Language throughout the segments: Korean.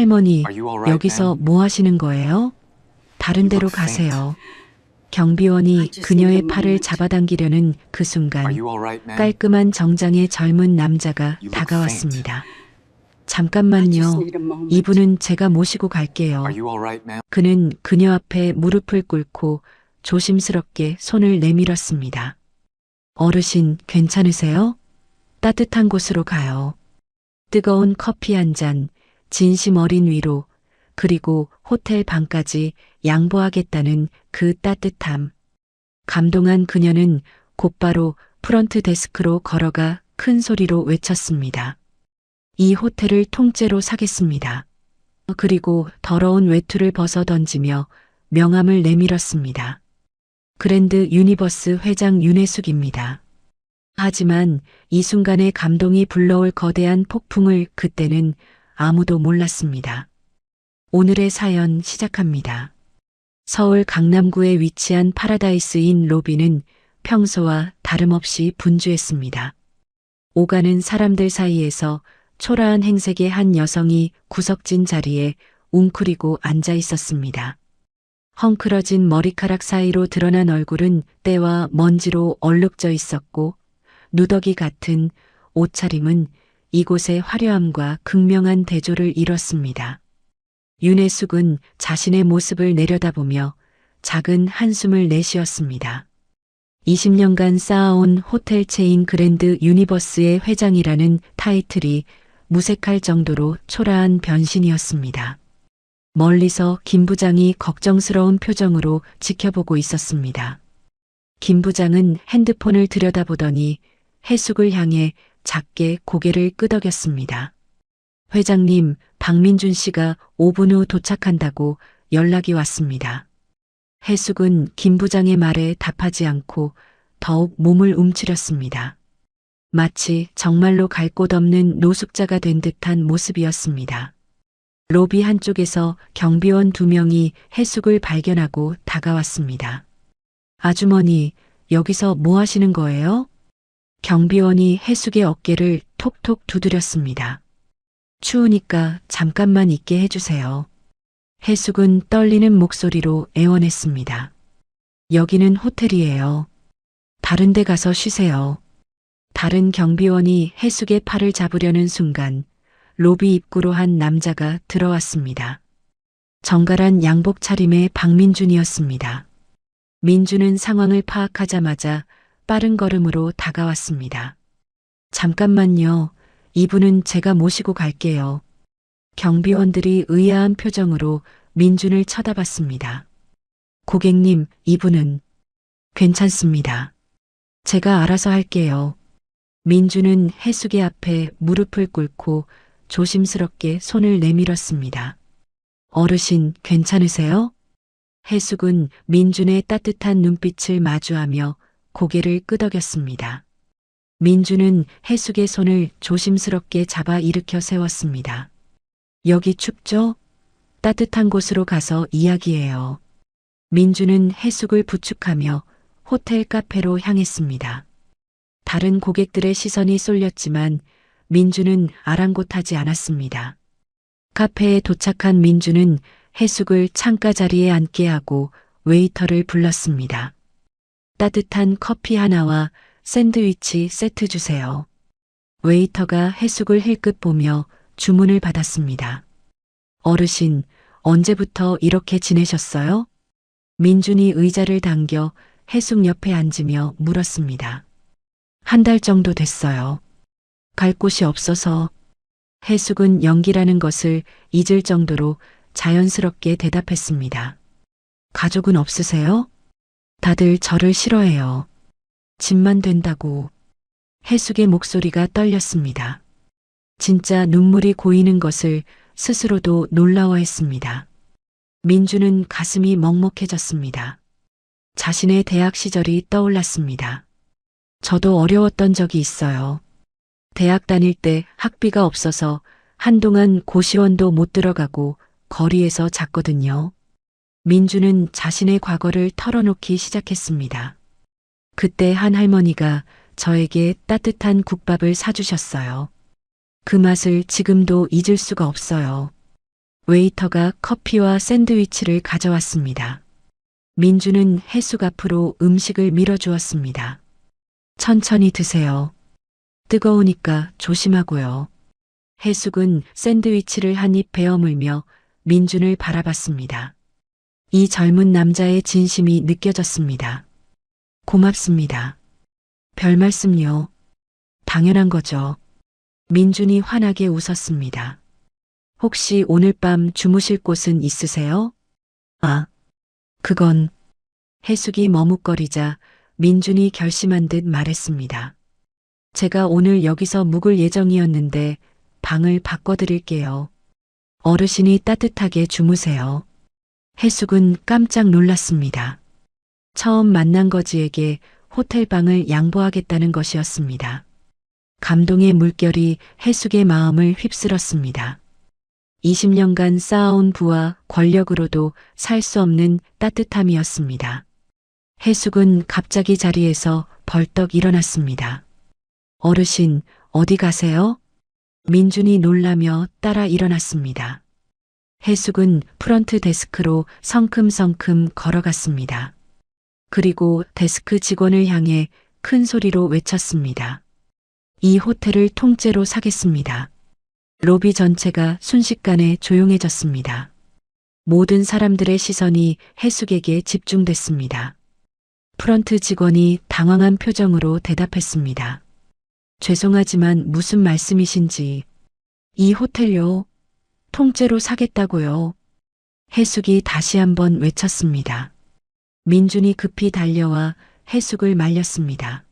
할머니, Are you all right, 여기서 ma'am? 뭐 하시는 거예요? 다른 You 데로 look faint. 가세요. 경비원이 I just 그녀의 need a 팔을 moment. 잡아당기려는 그 Are 순간 you all right, ma'am? 깔끔한 정장의 젊은 남자가 You look 다가왔습니다. I just 잠깐만요. need a moment. 이분은 제가 모시고 갈게요. Are you all right, ma'am? 그는 그녀 앞에 무릎을 꿇고 조심스럽게 손을 내밀었습니다. 어르신, 괜찮으세요? 따뜻한 곳으로 가요. 뜨거운 커피 한 잔, 진심 어린 위로, 그리고 호텔 방까지 양보하겠다는 그 따뜻함. 감동한 그녀는 곧바로 프런트 데스크로 걸어가 큰 소리로 외쳤습니다. 이 호텔을 통째로 사겠습니다. 그리고 더러운 외투를 벗어 던지며 명함을 내밀었습니다. 그랜드 유니버스 회장 윤혜숙입니다. 하지만 이 순간의 감동이 불러올 거대한 폭풍을 그때는 아무도 몰랐습니다. 오늘의 사연 시작합니다. 서울 강남구에 위치한 파라다이스인 로비는 평소와 다름없이 분주했습니다. 오가는 사람들 사이에서 초라한 행색의 한 여성이 구석진 자리에 웅크리고 앉아 있었습니다. 헝클어진 머리카락 사이로 드러난 얼굴은 때와 먼지로 얼룩져 있었고 누더기 같은 옷차림은 이곳의 화려함과 극명한 대조를 이뤘습니다. 윤혜숙은 자신의 모습을 내려다보며 작은 한숨을 내쉬었습니다. 20년간 쌓아온 호텔 체인 그랜드 유니버스의 회장이라는 타이틀이 무색할 정도로 초라한 변신이었습니다. 멀리서 김 부장이 걱정스러운 표정으로 지켜보고 있었습니다. 김 부장은 핸드폰을 들여다보더니 혜숙을 향해 작게 고개를 끄덕였습니다. 회장님, 박민준 씨가 5분 후 도착한다고 연락이 왔습니다. 혜숙은 김 부장의 말에 답하지 않고 더욱 몸을 움츠렸습니다. 마치 정말로 갈 곳 없는 노숙자가 된 듯한 모습이었습니다. 로비 한쪽에서 경비원 2명이 혜숙을 발견하고 다가왔습니다. 아주머니, 여기서 뭐 하시는 거예요? 경비원이 혜숙의 어깨를 톡톡 두드렸습니다. 추우니까 잠깐만 있게 해주세요. 혜숙은 떨리는 목소리로 애원했습니다. 여기는 호텔이에요. 다른 데 가서 쉬세요. 다른 경비원이 혜숙의 팔을 잡으려는 순간 로비 입구로 한 남자가 들어왔습니다. 정갈한 양복 차림의 박민준이었습니다. 민준은 상황을 파악하자마자 빠른 걸음으로 다가왔습니다. 잠깐만요. 이분은 제가 모시고 갈게요. 경비원들이 의아한 표정으로 민준을 쳐다봤습니다. 고객님, 이분은 괜찮습니다. 제가 알아서 할게요. 민준은 혜숙의 앞에 무릎을 꿇고 조심스럽게 손을 내밀었습니다. 어르신, 괜찮으세요? 혜숙은 민준의 따뜻한 눈빛을 마주하며 고개를 끄덕였습니다. 민준은 혜숙의 손을 조심스럽게 잡아 일으켜 세웠습니다. 여기 춥죠? 따뜻한 곳으로 가서 이야기해요. 민준은 혜숙을 부축하며 호텔 카페로 향했습니다. 다른 고객들의 시선이 쏠렸지만 민준은 아랑곳하지 않았습니다. 카페에 도착한 민준은 혜숙을 창가 자리에 앉게 하고 웨이터를 불렀습니다. 따뜻한 커피 하나와 샌드위치 세트 주세요. 웨이터가 혜숙을 힐끗 보며 주문을 받았습니다. 어르신, 언제부터 이렇게 지내셨어요? 민준이 의자를 당겨 혜숙 옆에 앉으며 물었습니다. 한 달 정도 됐어요. 갈 곳이 없어서. 혜숙은 연기라는 것을 잊을 정도로 자연스럽게 대답했습니다. 가족은 없으세요? 다들 저를 싫어해요. 집만 된다고. 혜숙의 목소리가 떨렸습니다. 진짜 눈물이 고이는 것을 스스로도 놀라워했습니다. 민주는 가슴이 먹먹해졌습니다. 자신의 대학 시절이 떠올랐습니다. 저도 어려웠던 적이 있어요. 대학 다닐 때 학비가 없어서 한동안 고시원도 못 들어가고 거리에서 잤거든요. 민주는 자신의 과거를 털어놓기 시작했습니다. 그때 한 할머니가 저에게 따뜻한 국밥을 사주셨어요. 그 맛을 지금도 잊을 수가 없어요. 웨이터가 커피와 샌드위치를 가져왔습니다. 민주는 해숙 앞으로 음식을 밀어주었습니다. 천천히 드세요. 뜨거우니까 조심하고요. 해숙은 샌드위치를 한 입 베어물며 민준을 바라봤습니다. 이 젊은 남자의 진심이 느껴졌습니다. 고맙습니다. 별 말씀요. 당연한 거죠. 민준이 환하게 웃었습니다. 혹시 오늘 밤 주무실 곳은 있으세요? 아, 그건. 해숙이 머뭇거리자 민준이 결심한 듯 말했습니다. 제가 오늘 여기서 묵을 예정이었는데 방을 바꿔드릴게요. 어르신이 따뜻하게 주무세요. 해숙은 깜짝 놀랐습니다. 처음 만난 거지에게 호텔방을 양보하겠다는 것이었습니다. 감동의 물결이 해숙의 마음을 휩쓸었습니다. 20년간 쌓아온 부와 권력으로도 살 수 없는 따뜻함이었습니다. 해숙은 갑자기 자리에서 벌떡 일어났습니다. 어르신, 어디 가세요? 민준이 놀라며 따라 일어났습니다. 해숙은 프런트 데스크로 성큼성큼 걸어갔습니다. 그리고 데스크 직원을 향해 큰 소리로 외쳤습니다. 이 호텔을 통째로 사겠습니다. 로비 전체가 순식간에 조용해졌습니다. 모든 사람들의 시선이 해숙에게 집중됐습니다. 프런트 직원이 당황한 표정으로 대답했습니다. 죄송하지만 무슨 말씀이신지. 이 호텔요. 통째로 사겠다고요. 해숙이 다시 한번 외쳤습니다. 민준이 급히 달려와 해숙을 말렸습니다.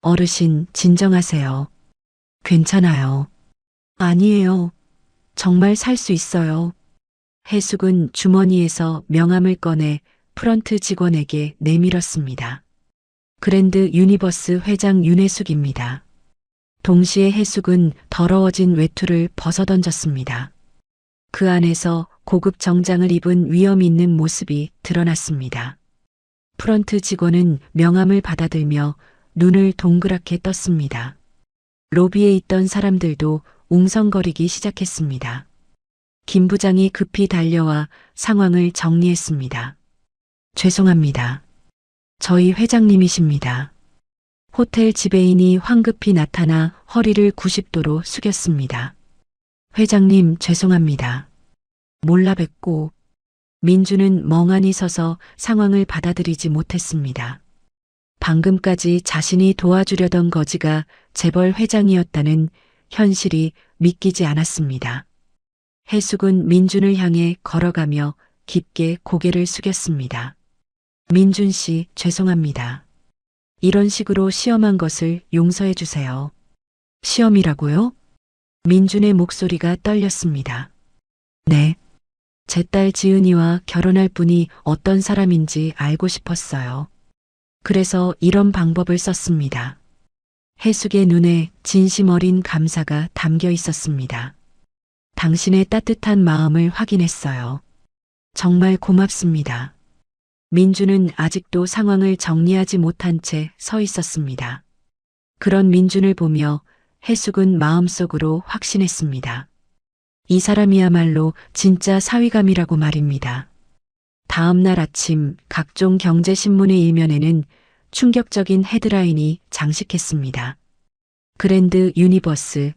어르신, 진정하세요. 괜찮아요. 아니에요. 정말 살 수 있어요. 해숙은 주머니에서 명함을 꺼내 프런트 직원에게 내밀었습니다. 그랜드 유니버스 회장 윤해숙입니다. 동시에 해숙은 더러워진 외투를 벗어던졌습니다. 그 안에서 고급 정장을 입은 위험 있는 모습이 드러났습니다. 프런트 직원은 명함을 받아들며 눈을 동그랗게 떴습니다. 로비에 있던 사람들도 웅성거리기 시작했습니다. 김 부장이 급히 달려와 상황을 정리했습니다. 죄송합니다. 저희 회장님이십니다. 호텔 지배인이 황급히 나타나 허리를 90도로 숙였습니다. 회장님, 죄송합니다. 몰라 뵙고. 민주는 멍하니 서서 상황을 받아들이지 못했습니다. 방금까지 자신이 도와주려던 거지가 재벌 회장이었다는 현실이 믿기지 않았습니다. 해숙은 민준을 향해 걸어가며 깊게 고개를 숙였습니다. 민준 씨, 죄송합니다. 이런 식으로 시험한 것을 용서해 주세요. 시험이라고요? 민준의 목소리가 떨렸습니다. 네. 제 딸 지은이와 결혼할 분이 어떤 사람인지 알고 싶었어요. 그래서 이런 방법을 썼습니다. 해숙의 눈에 진심 어린 감사가 담겨 있었습니다. 당신의 따뜻한 마음을 확인했어요. 정말 고맙습니다. 민준은 아직도 상황을 정리하지 못한 채 서 있었습니다. 그런 민준을 보며 해숙은 마음속으로 확신했습니다. 이 사람이야말로 진짜 사위감이라고 말입니다. 다음 날 아침 각종 경제신문의 일면에는 충격적인 헤드라인이 장식했습니다. 그랜드 유니버스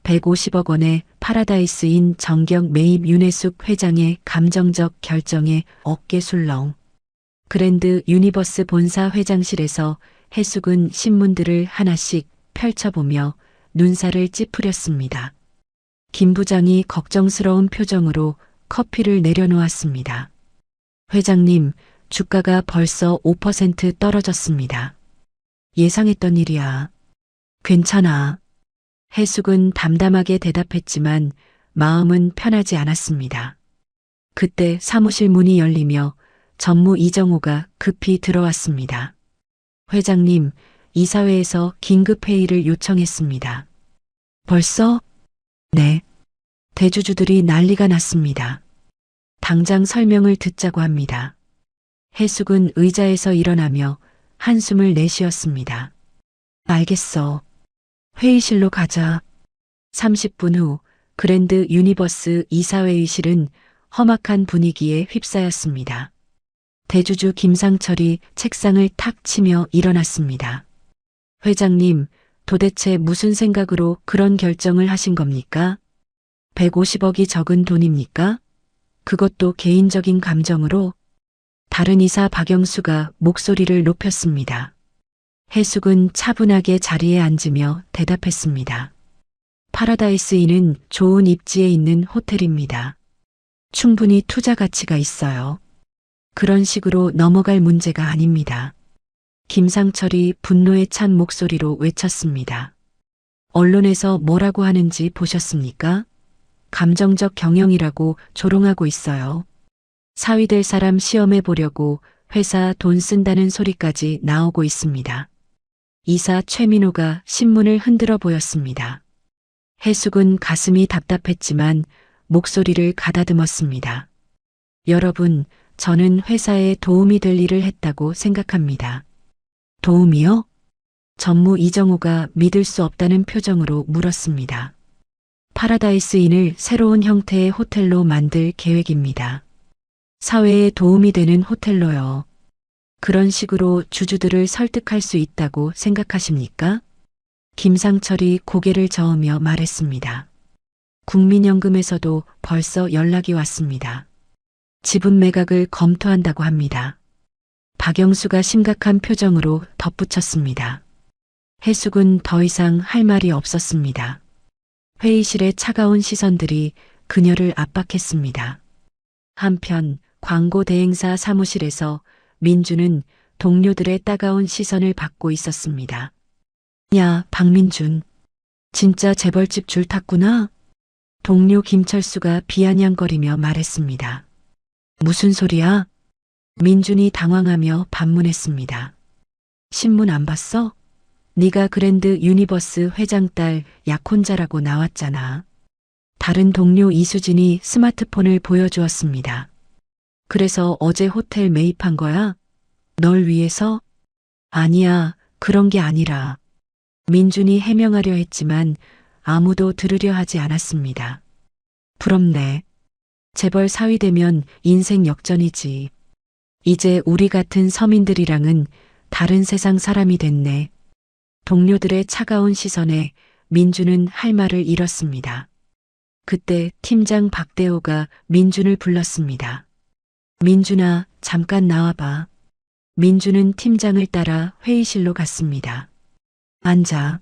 150억 원의 파라다이스인 정경 매입 윤해숙 회장의 감정적 결정에 어깨 술렁. 그랜드 유니버스 본사 회장실에서 해숙은 신문들을 하나씩 펼쳐보며 눈살을 찌푸렸습니다. 김 부장이 걱정스러운 표정으로 커피를 내려놓았습니다. 회장님, 주가가 벌써 5% 떨어졌습니다. 예상했던 일이야. 괜찮아. 해숙은 담담하게 대답했지만 마음은 편하지 않았습니다. 그때 사무실 문이 열리며 전무 이정호가 급히 들어왔습니다. 회장님, 이사회에서 긴급 회의를 요청했습니다. 벌써? 네. 대주주들이 난리가 났습니다. 당장 설명을 듣자고 합니다. 해숙은 의자에서 일어나며 한숨을 내쉬었습니다. 알겠어. 회의실로 가자. 30분 후 그랜드 유니버스 이사회의실은 험악한 분위기에 휩싸였습니다. 대주주 김상철이 책상을 탁 치며 일어났습니다. 회장님, 도대체 무슨 생각으로 그런 결정을 하신 겁니까? 150억이 적은 돈입니까? 그것도 개인적인 감정으로? 다른 이사 박영수가 목소리를 높였습니다. 해숙은 차분하게 자리에 앉으며 대답했습니다. 파라다이스 인은 좋은 입지에 있는 호텔입니다. 충분히 투자 가치가 있어요. 그런 식으로 넘어갈 문제가 아닙니다. 김상철이 분노에 찬 목소리로 외쳤습니다. 언론에서 뭐라고 하는지 보셨습니까? 감정적 경영이라고 조롱하고 있어요. 사위 될 사람 시험해 보려고 회사 돈 쓴다는 소리까지 나오고 있습니다. 이사 최민호가 신문을 흔들어 보였습니다. 해숙은 가슴이 답답했지만 목소리를 가다듬었습니다. 여러분, 저는 회사에 도움이 될 일을 했다고 생각합니다. 도움이요? 전무 이정호가 믿을 수 없다는 표정으로 물었습니다. 파라다이스 인을 새로운 형태의 호텔로 만들 계획입니다. 사회에 도움이 되는 호텔로요. 그런 식으로 주주들을 설득할 수 있다고 생각하십니까? 김상철이 고개를 저으며 말했습니다. 국민연금에서도 벌써 연락이 왔습니다. 지분 매각을 검토한다고 합니다. 박영수가 심각한 표정으로 덧붙였습니다. 해숙은 더 이상 할 말이 없었습니다. 회의실의 차가운 시선들이 그녀를 압박했습니다. 한편 광고 대행사 사무실에서 민주는 동료들의 따가운 시선을 받고 있었습니다. 야, 박민준. 진짜 재벌집 줄 탔구나? 동료 김철수가 비아냥거리며 말했습니다. 무슨 소리야? 민준이 당황하며 반문했습니다. 신문 안 봤어? 네가 그랜드 유니버스 회장 딸 약혼자라고 나왔잖아. 다른 동료 이수진이 스마트폰을 보여주었습니다. 그래서 어제 호텔 매입한 거야? 널 위해서? 아니야, 그런 게 아니라. 민준이 해명하려 했지만 아무도 들으려 하지 않았습니다. 부럽네. 재벌 사위 되면 인생 역전이지. 이제 우리 같은 서민들이랑은 다른 세상 사람이 됐네. 동료들의 차가운 시선에 민준은 할 말을 잃었습니다. 그때 팀장 박대호가 민준을 불렀습니다. 민준아, 잠깐 나와봐. 민준은 팀장을 따라 회의실로 갔습니다. 앉아.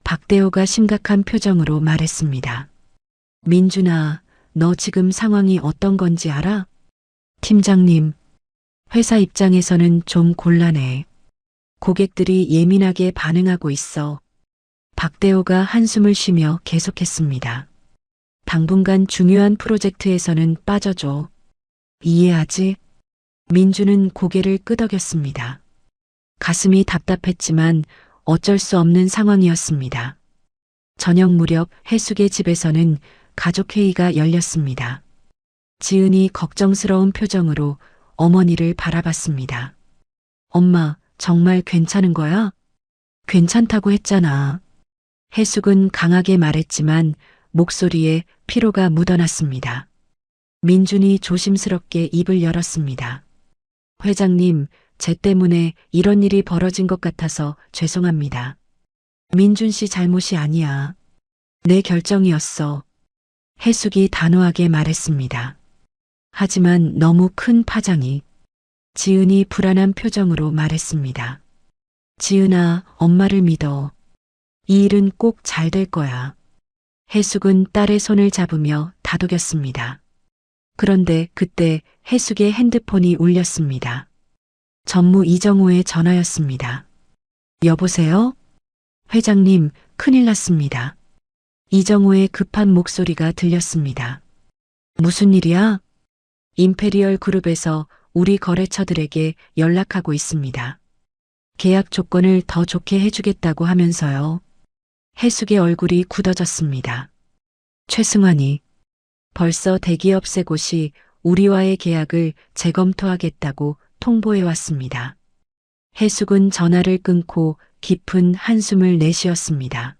박대호가 심각한 표정으로 말했습니다. 민준아, 너 지금 상황이 어떤 건지 알아? 팀장님, 회사 입장에서는 좀 곤란해. 고객들이 예민하게 반응하고 있어. 박대호가 한숨을 쉬며 계속했습니다. 당분간 중요한 프로젝트에서는 빠져줘. 이해하지? 민주는 고개를 끄덕였습니다. 가슴이 답답했지만 어쩔 수 없는 상황이었습니다. 저녁 무렵 해숙의 집에서는 가족회의가 열렸습니다. 지은이 걱정스러운 표정으로 어머니를 바라봤습니다. 엄마, 정말 괜찮은 거야? 괜찮다고 했잖아. 해숙은 강하게 말했지만 목소리에 피로가 묻어났습니다. 민준이 조심스럽게 입을 열었습니다. 회장님, 제 때문에 이런 일이 벌어진 것 같아서 죄송합니다. 민준 씨 잘못이 아니야. 내 결정이었어. 해숙이 단호하게 말했습니다. 하지만 너무 큰 파장이. 지은이 불안한 표정으로 말했습니다. 지은아, 엄마를 믿어. 이 일은 꼭 잘 될 거야. 해숙은 딸의 손을 잡으며 다독였습니다. 그런데 그때 해숙의 핸드폰이 울렸습니다. 전무 이정호의 전화였습니다. 여보세요? 회장님, 큰일 났습니다. 이정호의 급한 목소리가 들렸습니다. 무슨 일이야? 임페리얼 그룹에서 우리 거래처들에게 연락하고 있습니다. 계약 조건을 더 좋게 해주겠다고 하면서요. 해숙의 얼굴이 굳어졌습니다. 최승환이 벌써 대기업 새 곳이 우리와의 계약을 재검토하겠다고 통보해 왔습니다. 해숙은 전화를 끊고 깊은 한숨을 내쉬었습니다.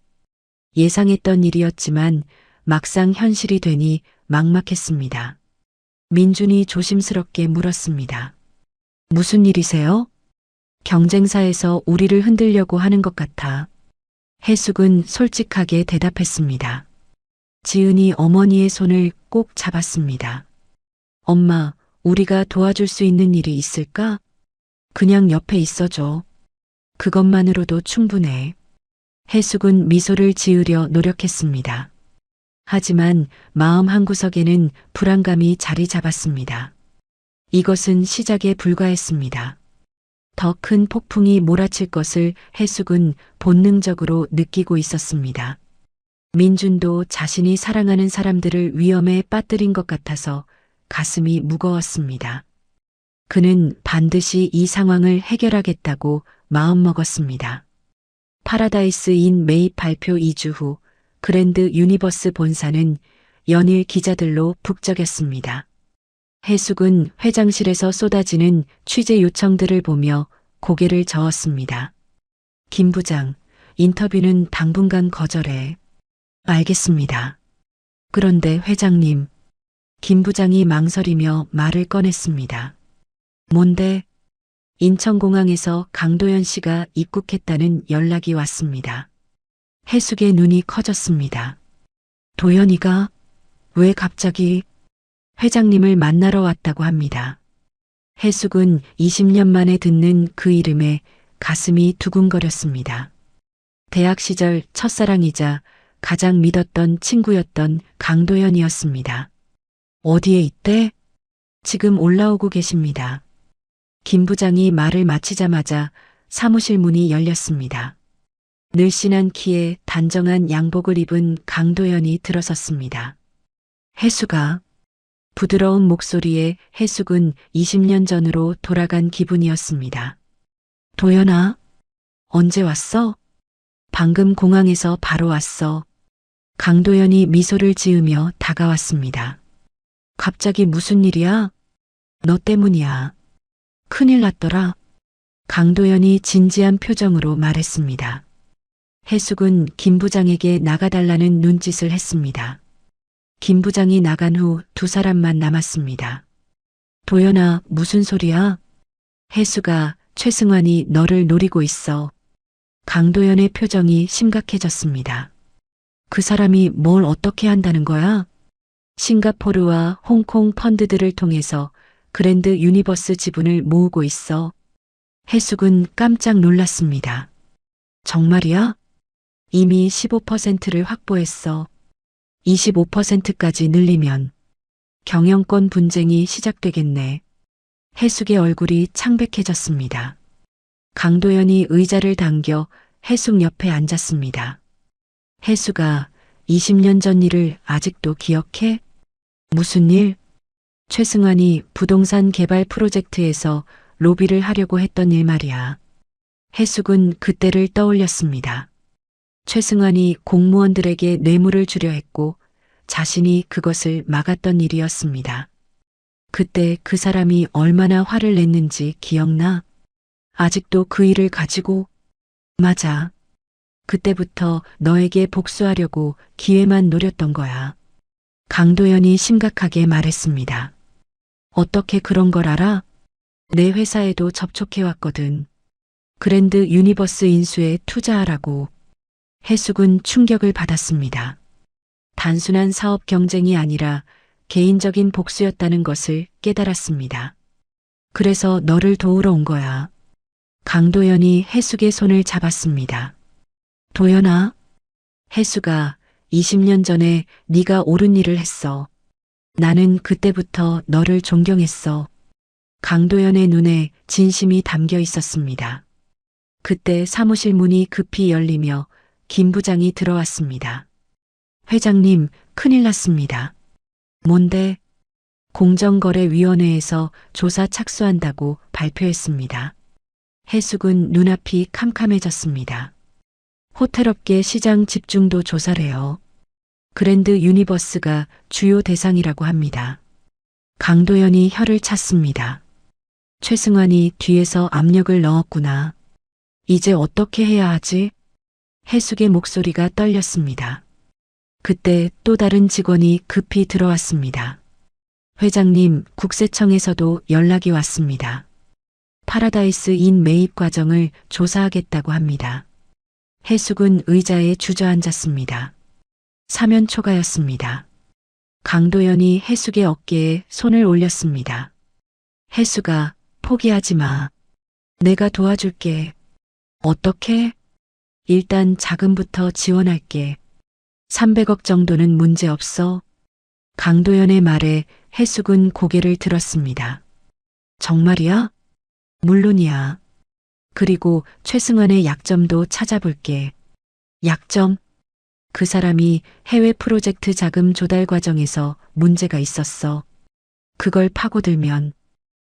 예상했던 일이었지만 막상 현실이 되니 막막했습니다. 민준이 조심스럽게 물었습니다. 무슨 일이세요? 경쟁사에서 우리를 흔들려고 하는 것 같아. 해숙은 솔직하게 대답했습니다. 지은이 어머니의 손을 꼭 잡았습니다. 엄마, 우리가 도와줄 수 있는 일이 있을까? 그냥 옆에 있어줘. 그것만으로도 충분해. 해숙은 미소를 지으려 노력했습니다. 하지만 마음 한구석에는 불안감이 자리 잡았습니다. 이것은 시작에 불과했습니다. 더 큰 폭풍이 몰아칠 것을 해숙은 본능적으로 느끼고 있었습니다. 민준도 자신이 사랑하는 사람들을 위험에 빠뜨린 것 같아서 가슴이 무거웠습니다. 그는 반드시 이 상황을 해결하겠다고 마음먹었습니다. 파라다이스 인 매입 발표 2주 후 그랜드 유니버스 본사는 연일 기자들로 북적였습니다. 해숙은 회장실에서 쏟아지는 취재 요청들을 보며 고개를 저었습니다. 김 부장, 인터뷰는 당분간 거절해. 알겠습니다. 그런데 회장님, 김 부장이 망설이며 말을 꺼냈습니다. 뭔데? 인천공항에서 강도연 씨가 입국했다는 연락이 왔습니다. 해숙의 눈이 커졌습니다. 도연이가 왜 갑자기 회장님을 만나러 왔다고 합니다. 해숙은 20년 만에 듣는 그 이름에 가슴이 두근거렸습니다. 대학 시절 첫사랑이자 가장 믿었던 친구였던 강도연이었습니다. 어디에 있대? 지금 올라오고 계십니다. 김 부장이 말을 마치자마자 사무실 문이 열렸습니다. 늘씬한 키에 단정한 양복을 입은 강도연이 들어섰습니다. 해숙아. 부드러운 목소리에 해숙은 20년 전으로 돌아간 기분이었습니다. 도연아, 언제 왔어? 방금 공항에서 바로 왔어. 강도연이 미소를 지으며 다가왔습니다. 갑자기 무슨 일이야? 너 때문이야. 큰일 났더라. 강도연이 진지한 표정으로 말했습니다. 해숙은 김 부장에게 나가달라는 눈짓을 했습니다. 김 부장이 나간 후 두 사람만 남았습니다. 도연아, 무슨 소리야? 해수가 최승환이 너를 노리고 있어. 강도연의 표정이 심각해졌습니다. 그 사람이 뭘 어떻게 한다는 거야? 싱가포르와 홍콩 펀드들을 통해서 그랜드 유니버스 지분을 모으고 있어. 해숙은 깜짝 놀랐습니다. 정말이야? 이미 15%를 확보했어. 25%까지 늘리면 경영권 분쟁이 시작되겠네. 해숙의 얼굴이 창백해졌습니다. 강도연이 의자를 당겨 해숙 옆에 앉았습니다. 해숙아, 20년 전 일을 아직도 기억해? 무슨 일? 최승환이 부동산 개발 프로젝트에서 로비를 하려고 했던 일 말이야. 해숙은 그때를 떠올렸습니다. 최승환이 공무원들에게 뇌물을 주려 했고 자신이 그것을 막았던 일이었습니다. 그때 그 사람이 얼마나 화를 냈는지 기억나? 아직도 그 일을 가지고? 맞아. 그때부터 너에게 복수하려고 기회만 노렸던 거야. 강도연이 심각하게 말했습니다. 어떻게 그런 걸 알아? 내 회사에도 접촉해왔거든. 그랜드 유니버스 인수에 투자하라고. 해숙은 충격을 받았습니다. 단순한 사업 경쟁이 아니라 개인적인 복수였다는 것을 깨달았습니다. 그래서 너를 도우러 온 거야. 강도연이 해숙의 손을 잡았습니다. 도연아, 해숙아, 20년 전에 네가 옳은 일을 했어. 나는 그때부터 너를 존경했어. 강도연의 눈에 진심이 담겨 있었습니다. 그때 사무실 문이 급히 열리며 김 부장이 들어왔습니다. 회장님, 큰일 났습니다. 뭔데? 공정거래위원회에서 조사 착수한다고 발표했습니다. 해숙은 눈앞이 캄캄해졌습니다. 호텔업계 시장 집중도 조사래요. 그랜드 유니버스가 주요 대상이라고 합니다. 강도연이 혀를 찼습니다. 최승환이 뒤에서 압력을 넣었구나. 이제 어떻게 해야 하지? 해숙의 목소리가 떨렸습니다. 그때 또 다른 직원이 급히 들어왔습니다. 회장님, 국세청에서도 연락이 왔습니다. 파라다이스 인 매입 과정을 조사하겠다고 합니다. 해숙은 의자에 주저앉았습니다. 사면 초가였습니다. 강도연이 해숙의 어깨에 손을 올렸습니다. 해숙아, 포기하지 마. 내가 도와줄게. 어떻게? 일단 자금부터 지원할게. 300억 정도는 문제 없어. 강도연의 말에 해숙은 고개를 들었습니다. 정말이야? 물론이야. 그리고 최승환의 약점도 찾아볼게. 약점? 그 사람이 해외 프로젝트 자금 조달 과정에서 문제가 있었어. 그걸 파고들면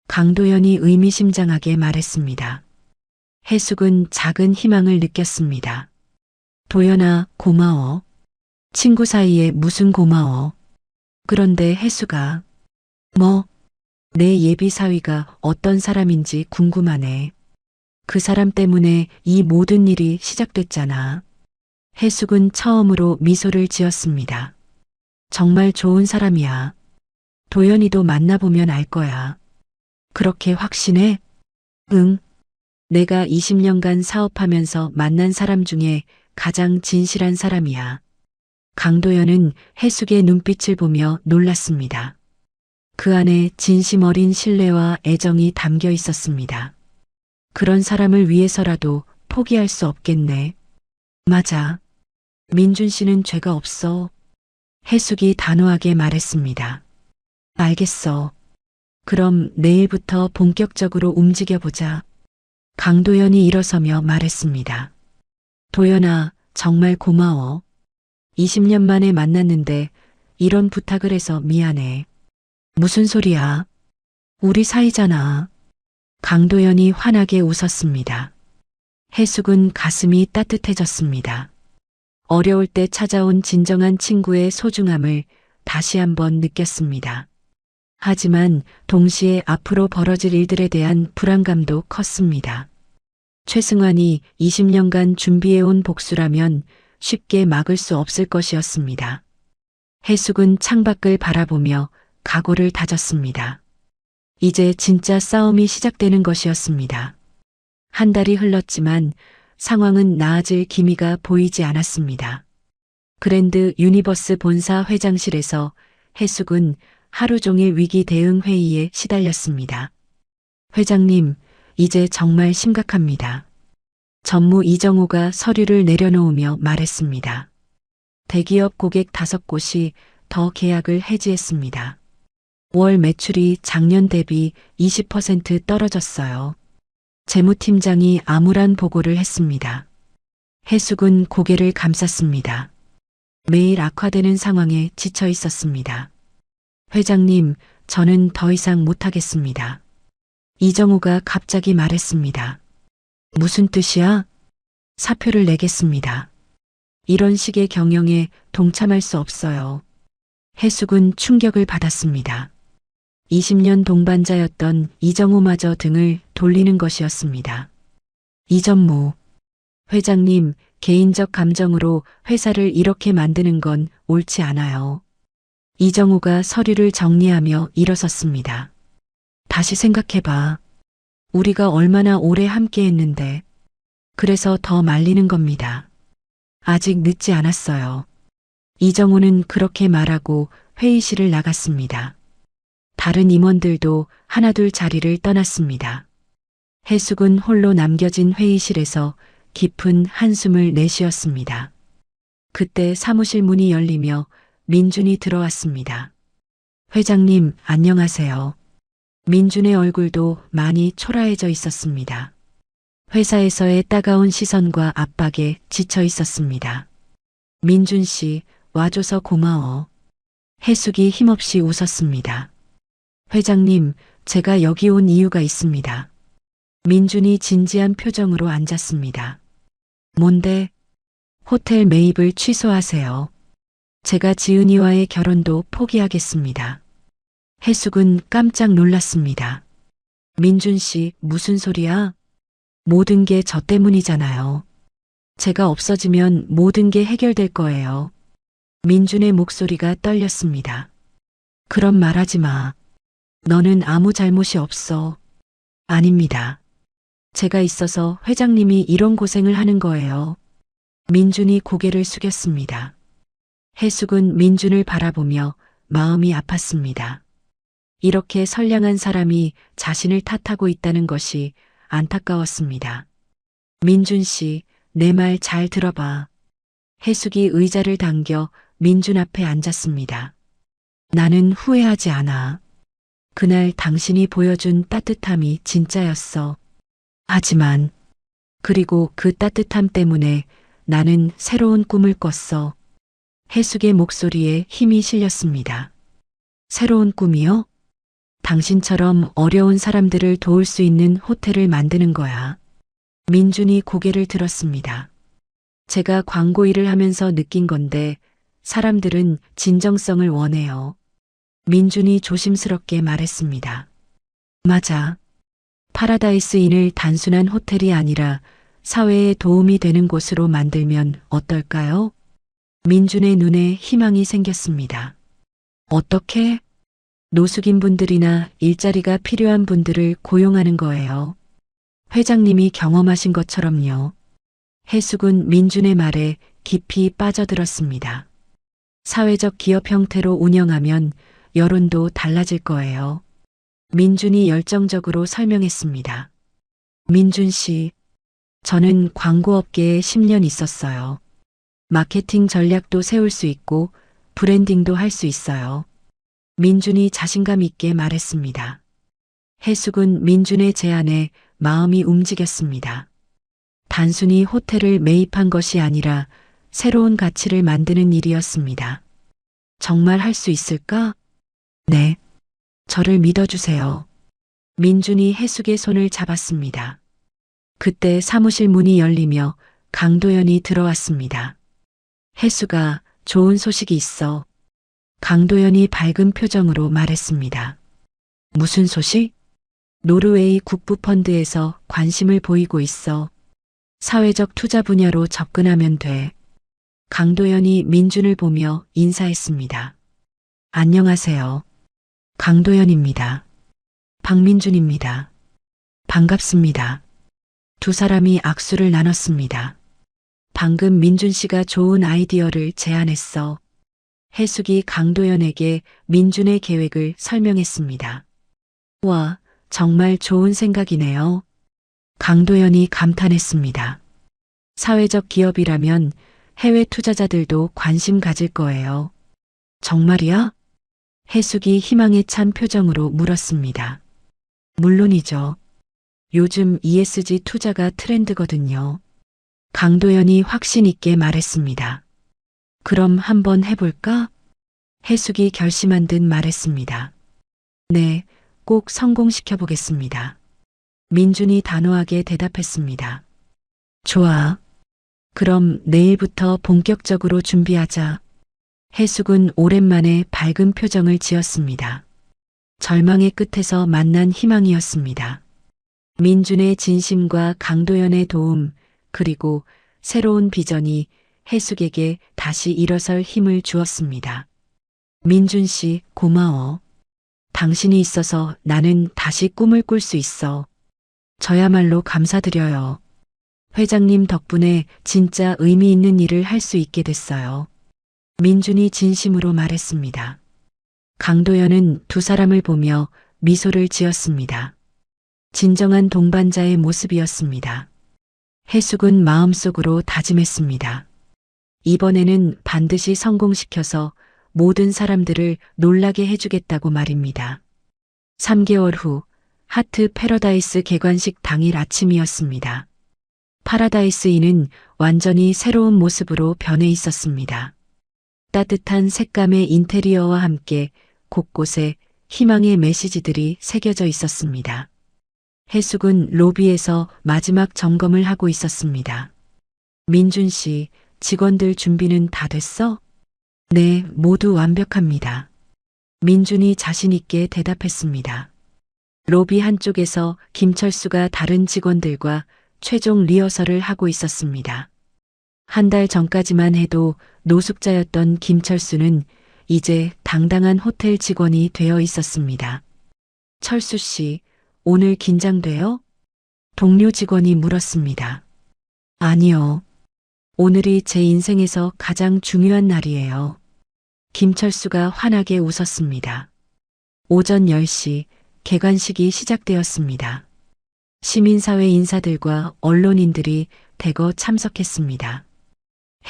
강도연이 의미심장하게 말했습니다. 해숙은 작은 희망을 느꼈습니다. 도연아, 고마워. 친구 사이에 무슨 고마워. 그런데 해숙아, 뭐? 내 예비 사위가 어떤 사람인지 궁금하네. 그 사람 때문에 이 모든 일이 시작됐잖아. 해숙은 처음으로 미소를 지었습니다. 정말 좋은 사람이야. 도연이도 만나보면 알 거야. 그렇게 확신해? 응. 내가 20년간 사업하면서 만난 사람 중에 가장 진실한 사람이야. 강도연은 해숙의 눈빛을 보며 놀랐습니다. 그 안에 진심 어린 신뢰와 애정이 담겨 있었습니다. 그런 사람을 위해서라도 포기할 수 없겠네. 맞아. 민준 씨는 죄가 없어. 해숙이 단호하게 말했습니다. 알겠어. 그럼 내일부터 본격적으로 움직여보자. 강도연이 일어서며 말했습니다. 도연아, 정말 고마워. 20년 만에 만났는데 이런 부탁을 해서 미안해. 무슨 소리야? 우리 사이잖아. 강도연이 환하게 웃었습니다. 해숙은 가슴이 따뜻해졌습니다. 어려울 때 찾아온 진정한 친구의 소중함을 다시 한번 느꼈습니다. 하지만 동시에 앞으로 벌어질 일들에 대한 불안감도 컸습니다. 최승환이 20년간 준비해온 복수라면 쉽게 막을 수 없을 것이었습니다. 해숙은 창밖을 바라보며 각오를 다졌습니다. 이제 진짜 싸움이 시작되는 것이었습니다. 한 달이 흘렀지만 상황은 나아질 기미가 보이지 않았습니다. 그랜드 유니버스 본사 회장실에서 해숙은 하루 종일 위기 대응 회의에 시달렸습니다. 회장님, 이제 정말 심각합니다. 전무 이정호가 서류를 내려놓으며 말했습니다. 대기업 고객 5곳이 더 계약을 해지했습니다. 월 매출이 작년 대비 20% 떨어졌어요. 재무팀장이 암울한 보고를 했습니다. 해숙은 고개를 감쌌습니다. 매일 악화되는 상황에 지쳐 있었습니다. 회장님, 저는 더 이상 못하겠습니다. 이정우가 갑자기 말했습니다. 무슨 뜻이야? 사표를 내겠습니다. 이런 식의 경영에 동참할 수 없어요. 해숙은 충격을 받았습니다. 20년 동반자였던 이정우마저 등을 돌리는 것이었습니다. 이전무 회장님, 개인적 감정으로 회사를 이렇게 만드는 건 옳지 않아요. 이정우가 서류를 정리하며 일어섰습니다. 다시 생각해봐. 우리가 얼마나 오래 함께 했는데. 그래서 더 말리는 겁니다. 아직 늦지 않았어요. 이정우는 그렇게 말하고 회의실을 나갔습니다. 다른 임원들도 하나둘 자리를 떠났습니다. 해숙은 홀로 남겨진 회의실에서 깊은 한숨을 내쉬었습니다. 그때 사무실 문이 열리며 민준이 들어왔습니다. 회장님, 안녕하세요. 민준의 얼굴도 많이 초라해져 있었습니다. 회사에서의 따가운 시선과 압박에 지쳐 있었습니다. 민준 씨, 와줘서 고마워. 해숙이 힘없이 웃었습니다. 회장님, 제가 여기 온 이유가 있습니다. 민준이 진지한 표정으로 앉았습니다. 뭔데? 호텔 매입을 취소하세요. 제가 지은이와의 결혼도 포기하겠습니다. 해숙은 깜짝 놀랐습니다. 민준 씨, 무슨 소리야? 모든 게 저 때문이잖아요. 제가 없어지면 모든 게 해결될 거예요. 민준의 목소리가 떨렸습니다. 그런 말 하지 마. 너는 아무 잘못이 없어. 아닙니다. 제가 있어서 회장님이 이런 고생을 하는 거예요. 민준이 고개를 숙였습니다. 해숙은 민준을 바라보며 마음이 아팠습니다. 이렇게 선량한 사람이 자신을 탓하고 있다는 것이 안타까웠습니다. 민준 씨, 내 말 잘 들어봐. 해숙이 의자를 당겨 민준 앞에 앉았습니다. 나는 후회하지 않아. 그날 당신이 보여준 따뜻함이 진짜였어. 하지만, 그리고 그 따뜻함 때문에 나는 새로운 꿈을 꿨어. 해숙의 목소리에 힘이 실렸습니다. 새로운 꿈이요? 당신처럼 어려운 사람들을 도울 수 있는 호텔을 만드는 거야. 민준이 고개를 들었습니다. 제가 광고 일을 하면서 느낀 건데 사람들은 진정성을 원해요. 민준이 조심스럽게 말했습니다. 맞아. 파라다이스 인을 단순한 호텔이 아니라 사회에 도움이 되는 곳으로 만들면 어떨까요? 민준의 눈에 희망이 생겼습니다. 어떻게? 노숙인 분들이나 일자리가 필요한 분들을 고용하는 거예요. 회장님이 경험하신 것처럼요. 해숙은 민준의 말에 깊이 빠져들었습니다. 사회적 기업 형태로 운영하면 여론도 달라질 거예요. 민준이 열정적으로 설명했습니다. 민준 씨, 저는 광고업계에 10년 있었어요. 마케팅 전략도 세울 수 있고 브랜딩도 할 수 있어요. 민준이 자신감 있게 말했습니다. 해숙은 민준의 제안에 마음이 움직였습니다. 단순히 호텔을 매입한 것이 아니라 새로운 가치를 만드는 일이었습니다. 정말 할 수 있을까? 네. 저를 믿어주세요. 민준이 해숙의 손을 잡았습니다. 그때 사무실 문이 열리며 강도연이 들어왔습니다. 해숙아, 좋은 소식이 있어. 강도연이 밝은 표정으로 말했습니다. 무슨 소식? 노르웨이 국부펀드에서 관심을 보이고 있어. 사회적 투자 분야로 접근하면 돼. 강도연이 민준을 보며 인사했습니다. 안녕하세요. 강도연입니다. 박민준입니다. 반갑습니다. 두 사람이 악수를 나눴습니다. 방금 민준 씨가 좋은 아이디어를 제안했어. 해숙이 강도연에게 민준의 계획을 설명했습니다. 와, 정말 좋은 생각이네요. 강도연이 감탄했습니다. 사회적 기업이라면 해외 투자자들도 관심 가질 거예요. 정말이야? 해숙이 희망에 찬 표정으로 물었습니다. 물론이죠. 요즘 ESG 투자가 트렌드거든요. 강도연이 확신 있게 말했습니다. 그럼 한번 해볼까? 해숙이 결심한 듯 말했습니다. 네, 꼭 성공시켜 보겠습니다. 민준이 단호하게 대답했습니다. 좋아. 그럼 내일부터 본격적으로 준비하자. 해숙은 오랜만에 밝은 표정을 지었습니다. 절망의 끝에서 만난 희망이었습니다. 민준의 진심과 강도연의 도움, 그리고 새로운 비전이 해숙에게 다시 일어설 힘을 주었습니다. 민준 씨, 고마워. 당신이 있어서 나는 다시 꿈을 꿀 수 있어. 저야말로 감사드려요. 회장님 덕분에 진짜 의미 있는 일을 할 수 있게 됐어요. 민준이 진심으로 말했습니다. 강도연은 두 사람을 보며 미소를 지었습니다. 진정한 동반자의 모습이었습니다. 해숙은 마음속으로 다짐했습니다. 이번에는 반드시 성공시켜서 모든 사람들을 놀라게 해주겠다고 말입니다. 3개월 후 하트 패러다이스 개관식 당일 아침이었습니다. 파라다이스 인은 완전히 새로운 모습으로 변해 있었습니다. 따뜻한 색감의 인테리어와 함께 곳곳에 희망의 메시지들이 새겨져 있었습니다. 해숙은 로비에서 마지막 점검을 하고 있었습니다. 민준 씨, 직원들 준비는 다 됐어? 네, 모두 완벽합니다. 민준이 자신 있게 대답했습니다. 로비 한쪽에서 김철수가 다른 직원들과 최종 리허설을 하고 있었습니다. 한 달 전까지만 해도 노숙자였던 김철수는 이제 당당한 호텔 직원이 되어 있었습니다. 철수 씨, 오늘 긴장돼요? 동료 직원이 물었습니다. 아니요. 오늘이 제 인생에서 가장 중요한 날이에요. 김철수가 환하게 웃었습니다. 오전 10시 개관식이 시작되었습니다. 시민사회 인사들과 언론인들이 대거 참석했습니다.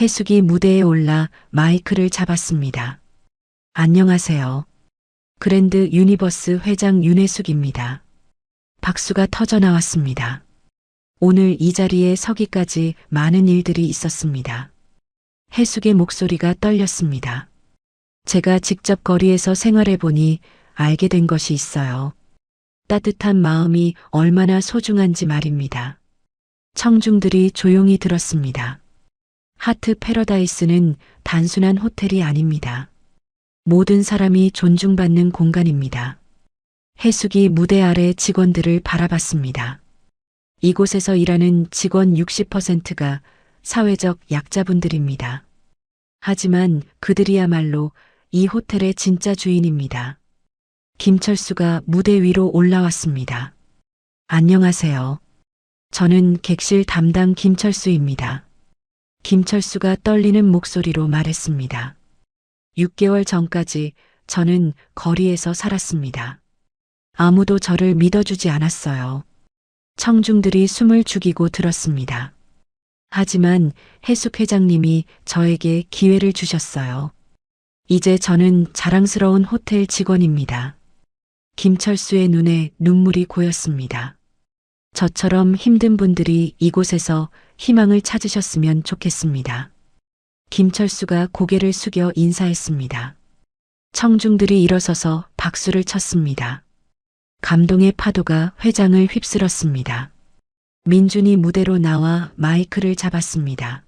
해숙이 무대에 올라 마이크를 잡았습니다. 안녕하세요. 그랜드 유니버스 회장 윤혜숙입니다. 박수가 터져 나왔습니다. 오늘 이 자리에 서기까지 많은 일들이 있었습니다. 해숙의 목소리가 떨렸습니다. 제가 직접 거리에서 생활해 보니 알게 된 것이 있어요. 따뜻한 마음이 얼마나 소중한지 말입니다. 청중들이 조용히 들었습니다. 하트 패러다이스는 단순한 호텔이 아닙니다. 모든 사람이 존중받는 공간입니다. 해숙이 무대 아래 직원들을 바라봤습니다. 이곳에서 일하는 직원 60%가 사회적 약자분들입니다. 하지만 그들이야말로 이 호텔의 진짜 주인입니다. 김철수가 무대 위로 올라왔습니다. 안녕하세요. 저는 객실 담당 김철수입니다. 김철수가 떨리는 목소리로 말했습니다. 6개월 전까지 저는 거리에서 살았습니다. 아무도 저를 믿어주지 않았어요. 청중들이 숨을 죽이고 들었습니다. 하지만 해숙 회장님이 저에게 기회를 주셨어요. 이제 저는 자랑스러운 호텔 직원입니다. 김철수의 눈에 눈물이 고였습니다. 저처럼 힘든 분들이 이곳에서 희망을 찾으셨으면 좋겠습니다. 김철수가 고개를 숙여 인사했습니다. 청중들이 일어서서 박수를 쳤습니다. 감동의 파도가 회장을 휩쓸었습니다. 민준이 무대로 나와 마이크를 잡았습니다.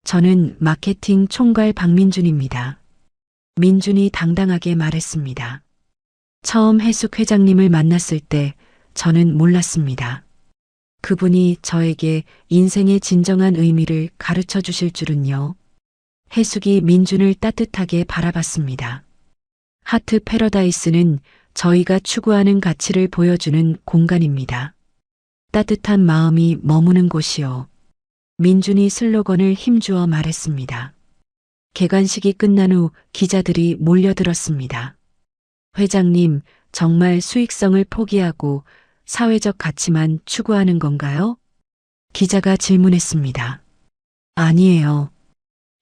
저는 마케팅 총괄 박민준입니다. 민준이 당당하게 말했습니다. 처음 해숙 회장님을 만났을 때 저는 몰랐습니다. 그분이 저에게 인생의 진정한 의미를 가르쳐 주실 줄은요. 해숙이 민준을 따뜻하게 바라봤습니다. 하트 패러다이스는 저희가 추구하는 가치를 보여주는 공간입니다. 따뜻한 마음이 머무는 곳이요. 민준이 슬로건을 힘주어 말했습니다. 개관식이 끝난 후 기자들이 몰려들었습니다. 회장님, 정말 수익성을 포기하고 사회적 가치만 추구하는 건가요? 기자가 질문했습니다. 아니에요.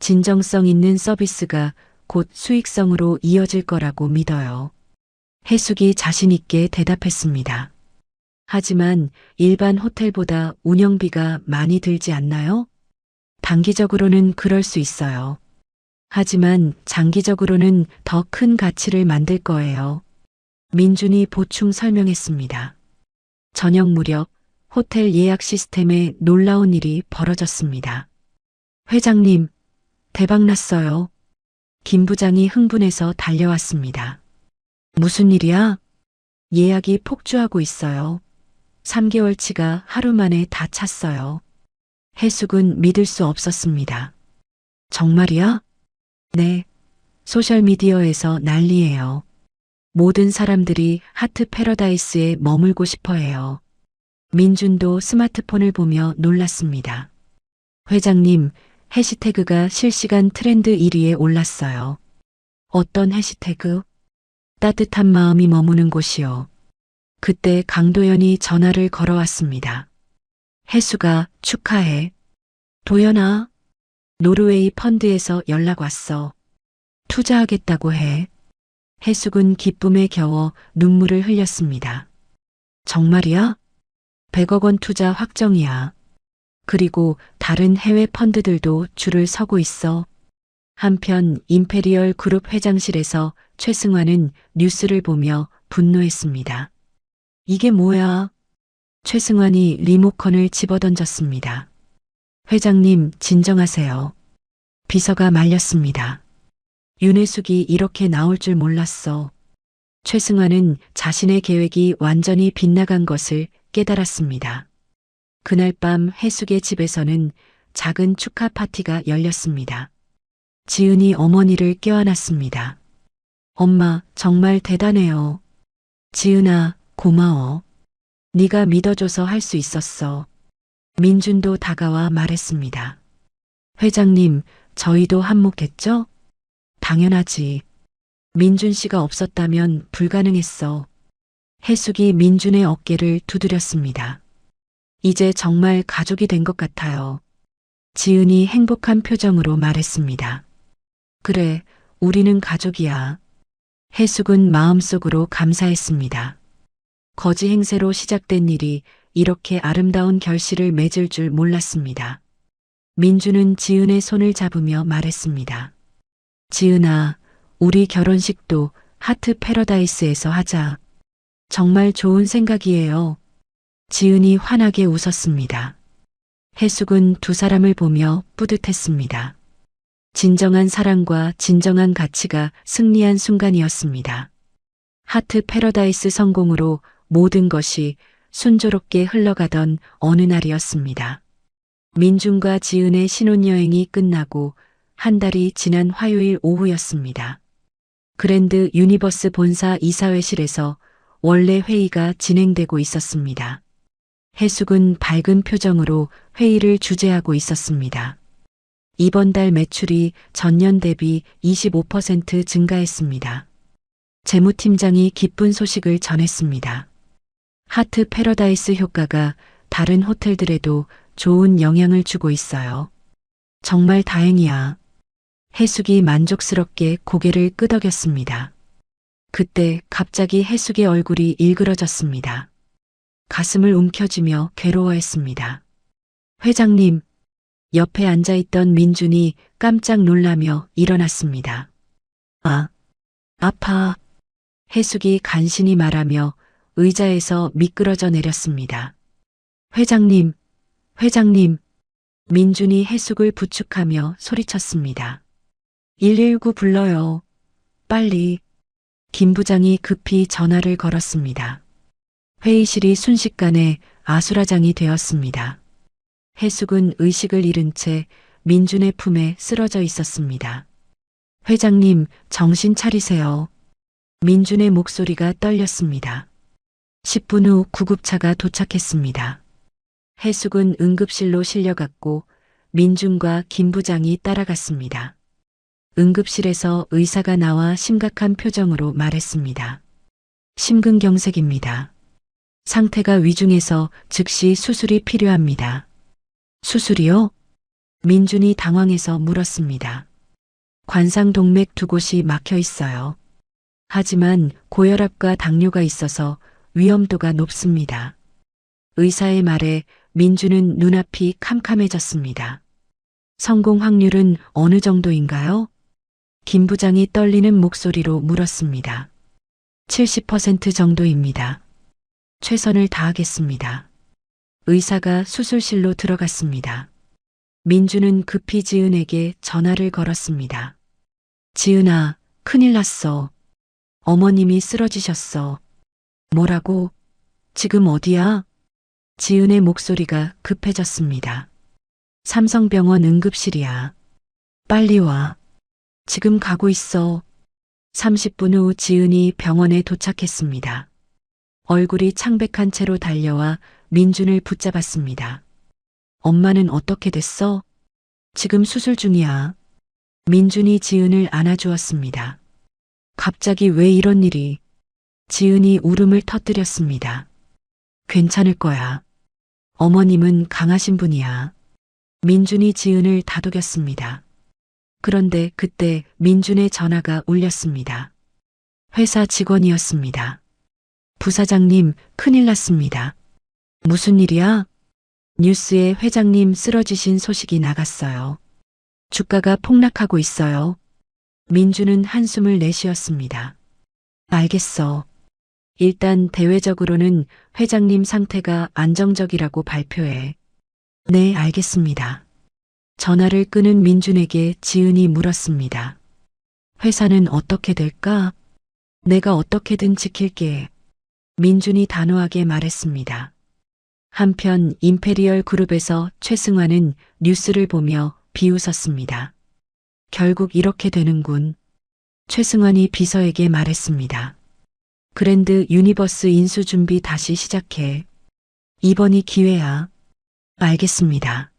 진정성 있는 서비스가 곧 수익성으로 이어질 거라고 믿어요. 해숙이 자신 있게 대답했습니다. 하지만 일반 호텔보다 운영비가 많이 들지 않나요? 단기적으로는 그럴 수 있어요. 하지만 장기적으로는 더 큰 가치를 만들 거예요. 민준이 보충 설명했습니다. 저녁 무렵 호텔 예약 시스템에 놀라운 일이 벌어졌습니다. 회장님, 대박났어요. 김 부장이 흥분해서 달려왔습니다. 무슨 일이야? 예약이 폭주하고 있어요. 3개월치가 하루 만에 다 찼어요. 해숙은 믿을 수 없었습니다. 정말이야? 네. 소셜미디어에서 난리예요. 모든 사람들이 하트 패러다이스에 머물고 싶어 해요. 민준도 스마트폰을 보며 놀랐습니다. 회장님, 해시태그가 실시간 트렌드 1위에 올랐어요. 어떤 해시태그? 따뜻한 마음이 머무는 곳이요. 그때 강도연이 전화를 걸어왔습니다. 해수가 축하해. 도연아, 노르웨이 펀드에서 연락 왔어. 투자하겠다고 해. 해숙은 기쁨에 겨워 눈물을 흘렸습니다. 정말이야? 100억 원 투자 확정이야. 그리고 다른 해외 펀드들도 줄을 서고 있어. 한편 임페리얼 그룹 회장실에서 최승환은 뉴스를 보며 분노했습니다. 이게 뭐야? 최승환이 리모컨을 집어던졌습니다. 회장님, 진정하세요. 비서가 말렸습니다. 윤혜숙이 이렇게 나올 줄 몰랐어. 최승환은 자신의 계획이 완전히 빗나간 것을 깨달았습니다. 그날 밤 해숙의 집에서는 작은 축하 파티가 열렸습니다. 지은이 어머니를 껴안았습니다. 엄마, 정말 대단해요. 지은아, 고마워. 네가 믿어줘서 할 수 있었어. 민준도 다가와 말했습니다. 회장님, 저희도 한몫했죠? 당연하지. 민준 씨가 없었다면 불가능했어. 해숙이 민준의 어깨를 두드렸습니다. 이제 정말 가족이 된 것 같아요. 지은이 행복한 표정으로 말했습니다. 그래, 우리는 가족이야. 해숙은 마음속으로 감사했습니다. 거지 행세로 시작된 일이 이렇게 아름다운 결실을 맺을 줄 몰랐습니다. 민주는 지은의 손을 잡으며 말했습니다. 지은아, 우리 결혼식도 하트 패러다이스에서 하자. 정말 좋은 생각이에요. 지은이 환하게 웃었습니다. 해숙은 두 사람을 보며 뿌듯했습니다. 진정한 사랑과 진정한 가치가 승리한 순간이었습니다. 하트 패러다이스 성공으로 모든 것이 순조롭게 흘러가던 어느 날이었습니다. 민준과 지은의 신혼여행이 끝나고 한 달이 지난 화요일 오후였습니다. 그랜드 유니버스 본사 이사회실에서 원래 회의가 진행되고 있었습니다. 해숙은 밝은 표정으로 회의를 주재하고 있었습니다. 이번 달 매출이 전년 대비 25% 증가했습니다. 재무팀장이 기쁜 소식을 전했습니다. 하트 패러다이스 효과가 다른 호텔들에도 좋은 영향을 주고 있어요. 정말 다행이야. 해숙이 만족스럽게 고개를 끄덕였습니다. 그때 갑자기 해숙의 얼굴이 일그러졌습니다. 가슴을 움켜쥐며 괴로워했습니다. 회장님, 옆에 앉아있던 민준이 깜짝 놀라며 일어났습니다. 아, 아파. 해숙이 간신히 말하며 의자에서 미끄러져 내렸습니다. 회장님, 회장님. 민준이 해숙을 부축하며 소리쳤습니다. 119 불러요. 빨리. 김 부장이 급히 전화를 걸었습니다. 회의실이 순식간에 아수라장이 되었습니다. 해숙은 의식을 잃은 채 민준의 품에 쓰러져 있었습니다. 회장님, 정신 차리세요. 민준의 목소리가 떨렸습니다. 10분 후 구급차가 도착했습니다. 해숙은 응급실로 실려갔고 민준과 김 부장이 따라갔습니다. 응급실에서 의사가 나와 심각한 표정으로 말했습니다. 심근경색입니다. 상태가 위중해서 즉시 수술이 필요합니다. 수술이요? 민준이 당황해서 물었습니다. 관상동맥 두 곳이 막혀 있어요. 하지만 고혈압과 당뇨가 있어서 위험도가 높습니다. 의사의 말에 민준은 눈앞이 캄캄해졌습니다. 성공 확률은 어느 정도인가요? 김 부장이 떨리는 목소리로 물었습니다. 70% 정도입니다. 최선을 다하겠습니다. 의사가 수술실로 들어갔습니다. 민준은 급히 지은에게 전화를 걸었습니다. 지은아, 큰일 났어. 어머님이 쓰러지셨어. 뭐라고? 지금 어디야? 지은의 목소리가 급해졌습니다. 삼성병원 응급실이야. 빨리 와. 지금 가고 있어. 30분 후 지은이 병원에 도착했습니다. 얼굴이 창백한 채로 달려와 민준을 붙잡았습니다. 엄마는 어떻게 됐어? 지금 수술 중이야. 민준이 지은을 안아주었습니다. 갑자기 왜 이런 일이? 지은이 울음을 터뜨렸습니다. 괜찮을 거야. 어머님은 강하신 분이야. 민준이 지은을 다독였습니다. 그런데 그때 민준의 전화가 울렸습니다. 회사 직원이었습니다. 부사장님, 큰일 났습니다. 무슨 일이야? 뉴스에 회장님 쓰러지신 소식이 나갔어요. 주가가 폭락하고 있어요. 민준은 한숨을 내쉬었습니다. 알겠어. 일단 대외적으로는 회장님 상태가 안정적이라고 발표해. 네, 알겠습니다. 전화를 끊은 민준에게 지은이 물었습니다. 회사는 어떻게 될까? 내가 어떻게든 지킬게. 민준이 단호하게 말했습니다. 한편 임페리얼 그룹에서 최승환은 뉴스를 보며 비웃었습니다. 결국 이렇게 되는군. 최승환이 비서에게 말했습니다. 그랜드 유니버스 인수 준비 다시 시작해. 이번이 기회야. 알겠습니다.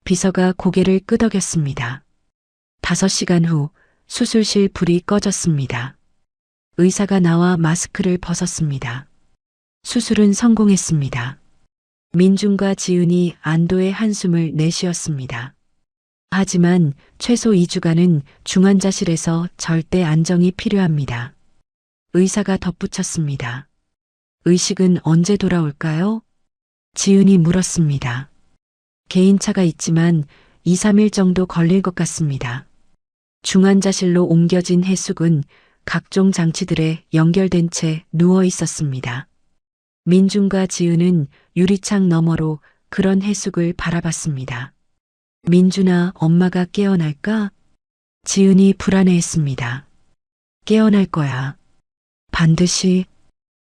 비서가 고개를 끄덕였습니다. 5시간 후 수술실 불이 꺼졌습니다. 의사가 나와 마스크를 벗었습니다. 수술은 성공했습니다. 민준과 지은이 안도의 한숨을 내쉬었습니다. 하지만 최소 2주간은 중환자실에서 절대 안정이 필요합니다. 의사가 덧붙였습니다. 의식은 언제 돌아올까요? 지은이 물었습니다. 개인차가 있지만 2, 3일 정도 걸릴 것 같습니다. 중환자실로 옮겨진 해숙은 각종 장치들에 연결된 채 누워 있었습니다. 민준과 지은은 유리창 너머로 그런 해숙을 바라봤습니다. 민준아, 엄마가 깨어날까? 지은이 불안해했습니다. 깨어날 거야. 반드시.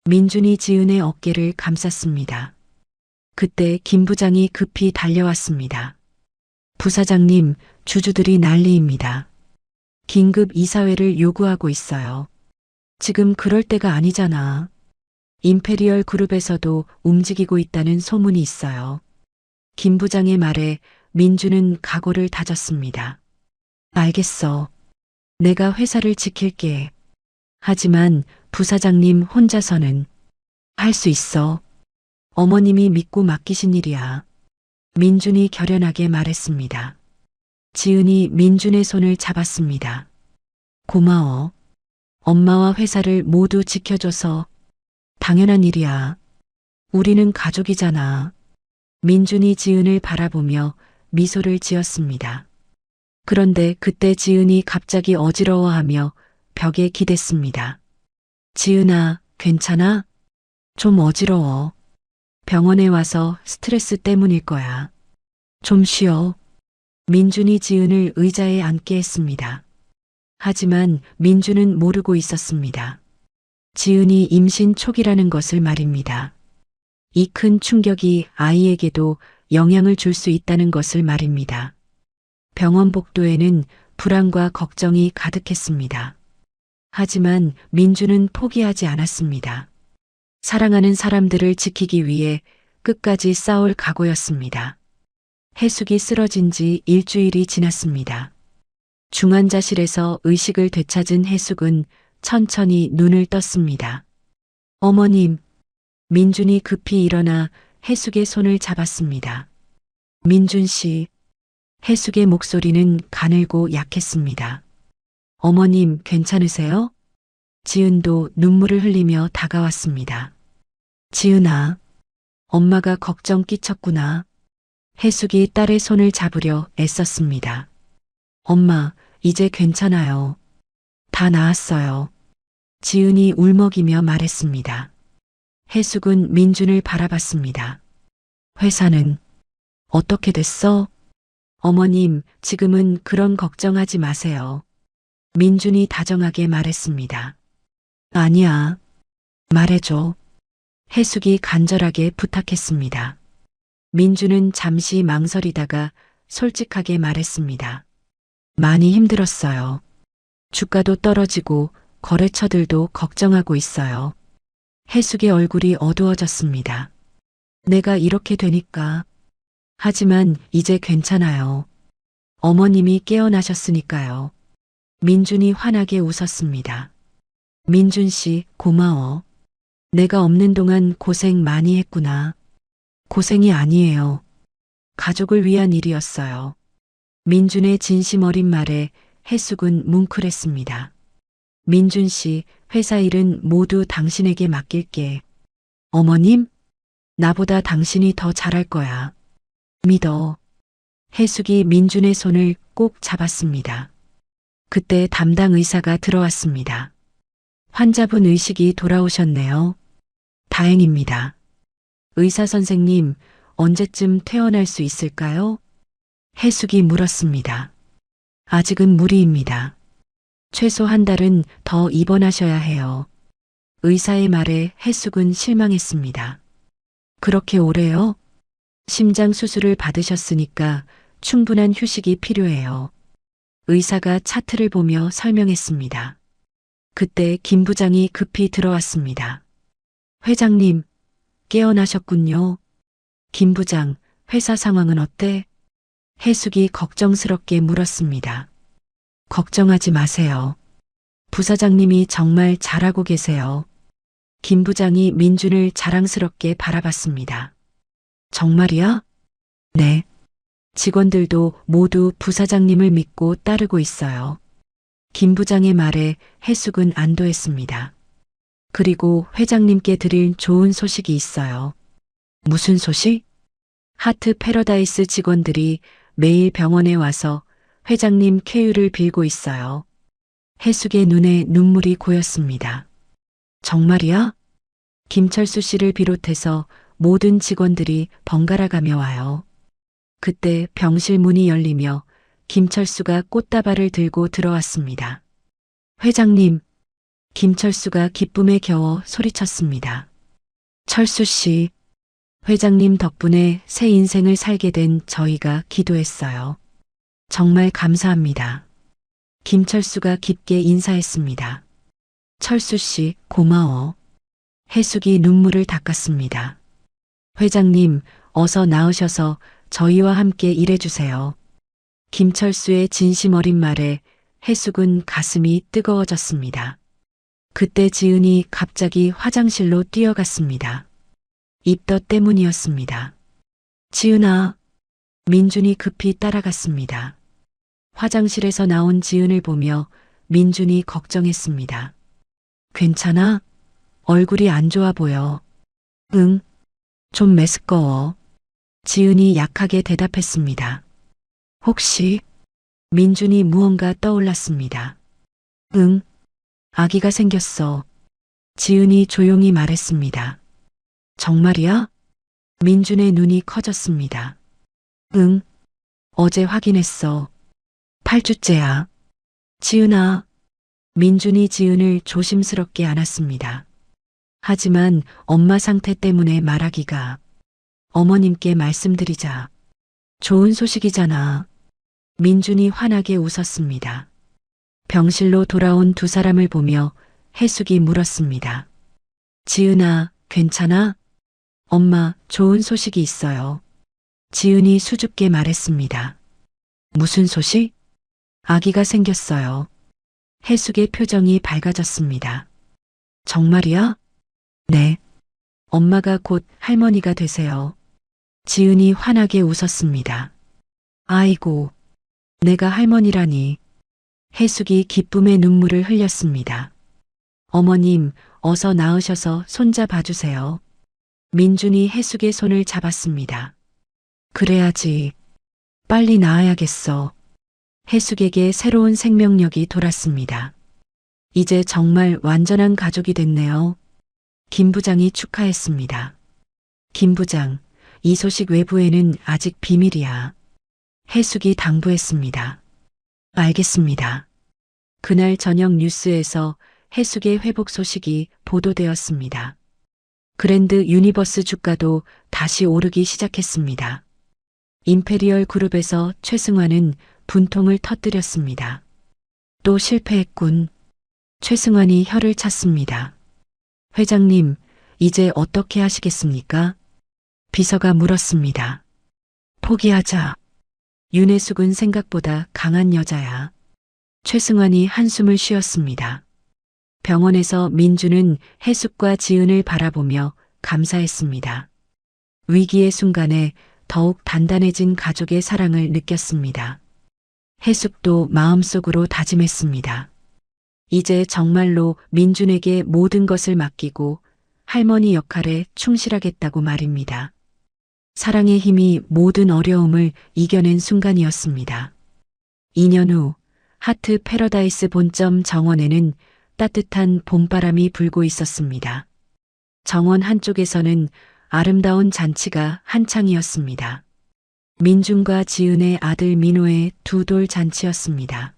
민준이 지은의 어깨를 감쌌습니다. 그때 김 부장이 급히 달려왔습니다. 부사장님, 주주들이 난리입니다. 긴급 이사회를 요구하고 있어요. 지금 그럴 때가 아니잖아. 임페리얼 그룹에서도 움직이고 있다는 소문이 있어요. 김 부장의 말에 민주는 각오를 다졌습니다. 알겠어. 내가 회사를 지킬게. 하지만 부사장님 혼자서는 할 수 있어. 어머님이 믿고 맡기신 일이야. 민준이 결연하게 말했습니다. 지은이 민준의 손을 잡았습니다. 고마워. 엄마와 회사를 모두 지켜줘서 당연한 일이야. 우리는 가족이잖아. 민준이 지은을 바라보며 미소를 지었습니다. 그런데 그때 지은이 갑자기 어지러워하며 벽에 기댔습니다. 지은아, 괜찮아? 좀 어지러워. 병원에 와서 스트레스 때문일 거야. 좀 쉬어. 민준이 지은을 의자에 앉게 했습니다. 하지만 민준은 모르고 있었습니다. 지은이 임신 초기라는 것을 말입니다. 이 큰 충격이 아이에게도 영향을 줄 수 있다는 것을 말입니다. 병원 복도에는 불안과 걱정이 가득했습니다. 하지만 민준은 포기하지 않았습니다. 사랑하는 사람들을 지키기 위해 끝까지 싸울 각오였습니다. 해숙이 쓰러진 지 일주일이 지났습니다. 중환자실에서 의식을 되찾은 해숙은 천천히 눈을 떴습니다. 어머님, 민준이 급히 일어나 해숙의 손을 잡았습니다. 민준 씨, 해숙의 목소리는 가늘고 약했습니다. 어머님, 괜찮으세요? 지은도 눈물을 흘리며 다가왔습니다. 지은아, 엄마가 걱정 끼쳤구나. 해숙이 딸의 손을 잡으려 애썼습니다. 엄마, 이제 괜찮아요. 다 나았어요. 지은이 울먹이며 말했습니다. 해숙은 민준을 바라봤습니다. 회사는 어떻게 됐어? 어머님, 지금은 그런 걱정하지 마세요. 민준이 다정하게 말했습니다. 아니야. 말해줘. 해숙이 간절하게 부탁했습니다. 민준은 잠시 망설이다가 솔직하게 말했습니다. 많이 힘들었어요. 주가도 떨어지고 거래처들도 걱정하고 있어요. 해숙의 얼굴이 어두워졌습니다. 내가 이렇게 되니까. 하지만 이제 괜찮아요. 어머님이 깨어나셨으니까요. 민준이 환하게 웃었습니다. 민준 씨, 고마워. 내가 없는 동안 고생 많이 했구나. 고생이 아니에요. 가족을 위한 일이었어요. 민준의 진심 어린 말에 해숙은 뭉클했습니다. 민준 씨, 회사 일은 모두 당신에게 맡길게. 어머님? 나보다 당신이 더 잘할 거야. 믿어. 해숙이 민준의 손을 꼭 잡았습니다. 그때 담당 의사가 들어왔습니다. 환자분 의식이 돌아오셨네요. 다행입니다. 의사 선생님, 언제쯤 퇴원할 수 있을까요? 해숙이 물었습니다. 아직은 무리입니다. 최소 한 달은 더 입원하셔야 해요. 의사의 말에 해숙은 실망했습니다. 그렇게 오래요? 심장 수술을 받으셨으니까 충분한 휴식이 필요해요. 의사가 차트를 보며 설명했습니다. 그때 김 부장이 급히 들어왔습니다. 회장님, 깨어나셨군요. 김 부장, 회사 상황은 어때? 해숙이 걱정스럽게 물었습니다. 걱정하지 마세요. 부사장님이 정말 잘하고 계세요. 김 부장이 민준을 자랑스럽게 바라봤습니다. 정말이야? 네. 직원들도 모두 부사장님을 믿고 따르고 있어요. 김 부장의 말에 해숙은 안도했습니다. 그리고 회장님께 드릴 좋은 소식이 있어요. 무슨 소식? 하트 패러다이스 직원들이 매일 병원에 와서 회장님 쾌유를 빌고 있어요. 해숙의 눈에 눈물이 고였습니다. 정말이야? 김철수 씨를 비롯해서 모든 직원들이 번갈아 가며 와요. 그때 병실 문이 열리며 김철수가 꽃다발을 들고 들어왔습니다. 회장님, 김철수가 기쁨에 겨워 소리쳤습니다. 철수 씨, 회장님 덕분에 새 인생을 살게 된 저희가 기도했어요. 정말 감사합니다. 김철수가 깊게 인사했습니다. 철수 씨, 고마워. 해숙이 눈물을 닦았습니다. 회장님, 어서 나으셔서 저희와 함께 일해주세요. 김철수의 진심 어린 말에 해숙은 가슴이 뜨거워졌습니다. 그때 지은이 갑자기 화장실로 뛰어갔습니다. 입덧 때문이었습니다. 지은아, 민준이 급히 따라갔습니다. 화장실에서 나온 지은을 보며 민준이 걱정했습니다. 괜찮아? 얼굴이 안 좋아 보여. 응, 좀 메스꺼워. 지은이 약하게 대답했습니다. 혹시? 민준이 무언가 떠올랐습니다. 응, 아기가 생겼어. 지은이 조용히 말했습니다. 정말이야? 민준의 눈이 커졌습니다. 응, 어제 확인했어. 8주째야. 지은아. 민준이 지은을 조심스럽게 안았습니다. 하지만 엄마 상태 때문에 말하기가. 어머님께 말씀드리자. 좋은 소식이잖아. 민준이 환하게 웃었습니다. 병실로 돌아온 두 사람을 보며 해숙이 물었습니다. 지은아, 괜찮아? 엄마, 좋은 소식이 있어요. 지은이 수줍게 말했습니다. 무슨 소식? 아기가 생겼어요. 해숙의 표정이 밝아졌습니다. 정말이야? 네. 엄마가 곧 할머니가 되세요. 지은이 환하게 웃었습니다. 아이고, 내가 할머니라니. 해숙이 기쁨의 눈물을 흘렸습니다. 어머님, 어서 나으셔서 손자 봐주세요. 민준이 해숙의 손을 잡았습니다. 그래야지. 빨리 나아야겠어. 해숙에게 새로운 생명력이 돌았습니다. 이제 정말 완전한 가족이 됐네요. 김 부장이 축하했습니다. 김 부장, 이 소식 외부에는 아직 비밀이야. 해숙이 당부했습니다. 알겠습니다. 그날 저녁 뉴스에서 해숙의 회복 소식이 보도되었습니다. 그랜드 유니버스 주가도 다시 오르기 시작했습니다. 임페리얼 그룹에서 최승환은 분통을 터뜨렸습니다. 또 실패했군. 최승환이 혀를 찼습니다. 회장님, 이제 어떻게 하시겠습니까? 비서가 물었습니다. 포기하자. 윤혜숙은 생각보다 강한 여자야. 최승환이 한숨을 쉬었습니다. 병원에서 민주는 해숙과 지은을 바라보며 감사했습니다. 위기의 순간에 더욱 단단해진 가족의 사랑을 느꼈습니다. 해숙도 마음속으로 다짐했습니다. 이제 정말로 민준에게 모든 것을 맡기고 할머니 역할에 충실하겠다고 말입니다. 사랑의 힘이 모든 어려움을 이겨낸 순간이었습니다. 2년 후 하트 패러다이스 본점 정원에는 따뜻한 봄바람이 불고 있었습니다. 정원 한쪽에서는 아름다운 잔치가 한창이었습니다. 민준과 지은의 아들 민호의 두 돌 잔치였습니다.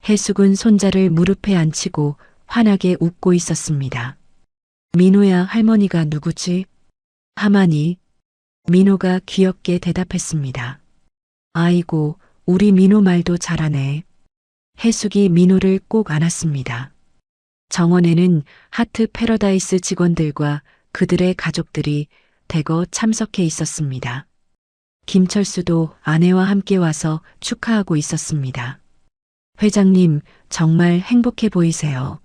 해숙은 손자를 무릎에 앉히고 환하게 웃고 있었습니다. 민호야, 할머니가 누구지? 하마니. 민호가 귀엽게 대답했습니다. 아이고, 우리 민호 말도 잘하네. 해숙이 민호를 꼭 안았습니다. 정원에는 하트 패러다이스 직원들과 그들의 가족들이 대거 참석해 있었습니다. 김철수도 아내와 함께 와서 축하하고 있었습니다. 회장님, 정말 행복해 보이세요.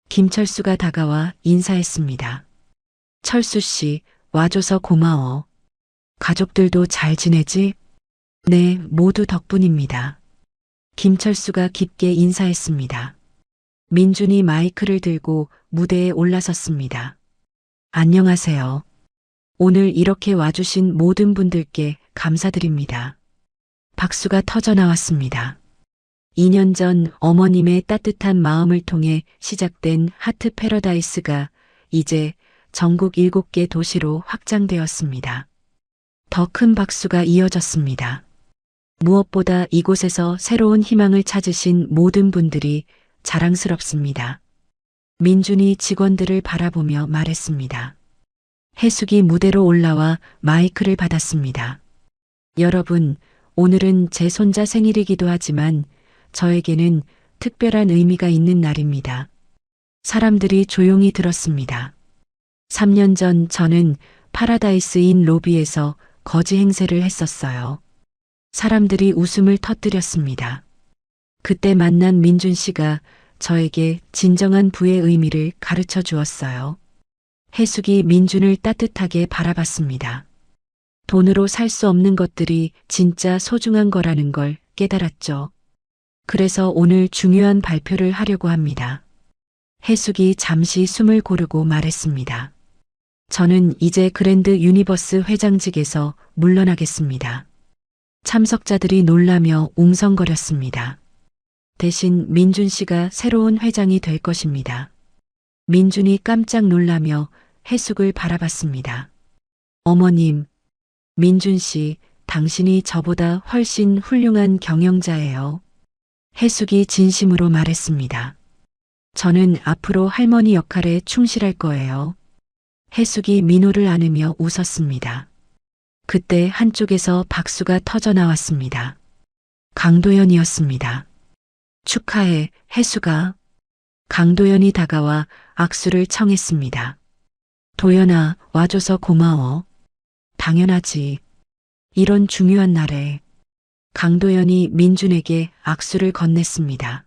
김철수가 다가와 인사했습니다. 철수 씨, 와줘서 고마워. 가족들도 잘 지내지? 네, 모두 덕분입니다. 김철수가 깊게 인사했습니다. 민준이 마이크를 들고 무대에 올라섰습니다. 안녕하세요. 오늘 이렇게 와주신 모든 분들께 감사드립니다. 박수가 터져 나왔습니다. 2년 전 어머님의 따뜻한 마음을 통해 시작된 하트 패러다이스가 이제 전국 7개 도시로 확장되었습니다. 더 큰 박수가 이어졌습니다. 무엇보다 이곳에서 새로운 희망을 찾으신 모든 분들이 자랑스럽습니다. 민준이 직원들을 바라보며 말했습니다. 해숙이 무대로 올라와 마이크를 받았습니다. 여러분, 오늘은 제 손자 생일이기도 하지만 저에게는 특별한 의미가 있는 날입니다. 사람들이 조용히 들었습니다. 3년 전 저는 파라다이스 인 로비에서 거지 행세를 했었어요. 사람들이 웃음을 터뜨렸습니다. 그때 만난 민준 씨가 저에게 진정한 부의 의미를 가르쳐 주었어요. 해숙이 민준을 따뜻하게 바라봤습니다. 돈으로 살 수 없는 것들이 진짜 소중한 거라는 걸 깨달았죠. 그래서 오늘 중요한 발표를 하려고 합니다. 해숙이 잠시 숨을 고르고 말했습니다. 저는 이제 그랜드 유니버스 회장직에서 물러나겠습니다. 참석자들이 놀라며 웅성거렸습니다. 대신 민준 씨가 새로운 회장이 될 것입니다. 민준이 깜짝 놀라며 해숙을 바라봤습니다. 어머님, 민준 씨, 당신이 저보다 훨씬 훌륭한 경영자예요. 해숙이 진심으로 말했습니다. 저는 앞으로 할머니 역할에 충실할 거예요. 해숙이 민호를 안으며 웃었습니다. 그때 한쪽에서 박수가 터져 나왔습니다. 강도연이었습니다. 축하해, 해숙아. 강도연이 다가와 악수를 청했습니다. 도연아, 와줘서 고마워. 당연하지. 이런 중요한 날에. 강도연이 민준에게 악수를 건넸습니다.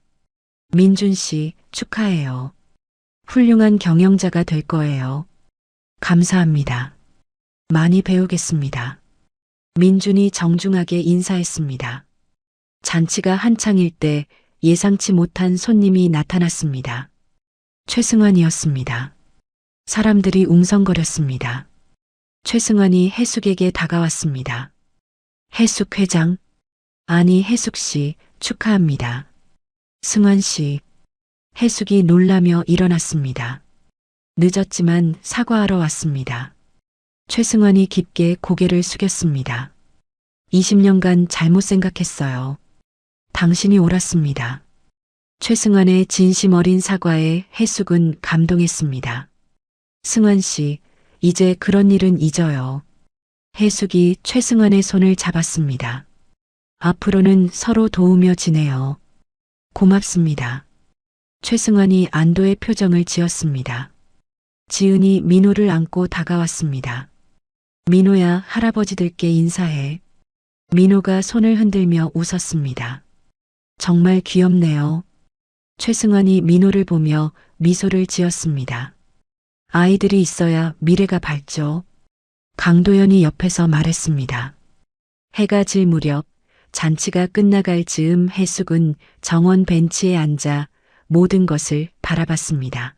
민준 씨, 축하해요. 훌륭한 경영자가 될 거예요. 감사합니다. 많이 배우겠습니다. 민준이 정중하게 인사했습니다. 잔치가 한창일 때 예상치 못한 손님이 나타났습니다. 최승환이었습니다. 사람들이 웅성거렸습니다. 최승환이 해숙에게 다가왔습니다. 해숙 회장, 아니 해숙 씨, 축하합니다. 승환 씨, 해숙이 놀라며 일어났습니다. 늦었지만 사과하러 왔습니다. 최승환이 깊게 고개를 숙였습니다. 20년간 잘못 생각했어요. 당신이 옳았습니다. 최승환의 진심 어린 사과에 해숙은 감동했습니다. 승환 씨, 이제 그런 일은 잊어요. 해숙이 최승환의 손을 잡았습니다. 앞으로는 서로 도우며 지내요. 고맙습니다. 최승환이 안도의 표정을 지었습니다. 지은이 민호를 안고 다가왔습니다. 민호야, 할아버지들께 인사해. 민호가 손을 흔들며 웃었습니다. 정말 귀엽네요. 최승환이 민호를 보며 미소를 지었습니다. 아이들이 있어야 미래가 밝죠. 강도연이 옆에서 말했습니다. 해가 질 무렵 잔치가 끝나갈 즈음 해숙은 정원 벤치에 앉아 모든 것을 바라봤습니다.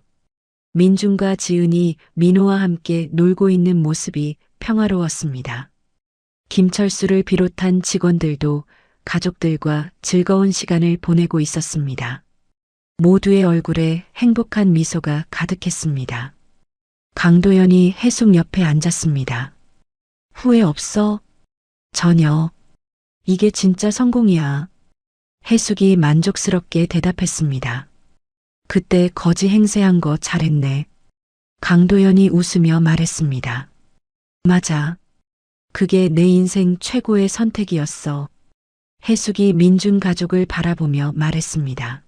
민준과 지은이 민호와 함께 놀고 있는 모습이 평화로웠습니다. 김철수를 비롯한 직원들도 가족들과 즐거운 시간을 보내고 있었습니다. 모두의 얼굴에 행복한 미소가 가득했습니다. 강도연이 해숙 옆에 앉았습니다. 후회 없어? 전혀. 이게 진짜 성공이야. 해숙이 만족스럽게 대답했습니다. 그때 거지 행세한 거 잘했네. 강도연이 웃으며 말했습니다. 맞아. 그게 내 인생 최고의 선택이었어. 해숙이 민준 가족을 바라보며 말했습니다.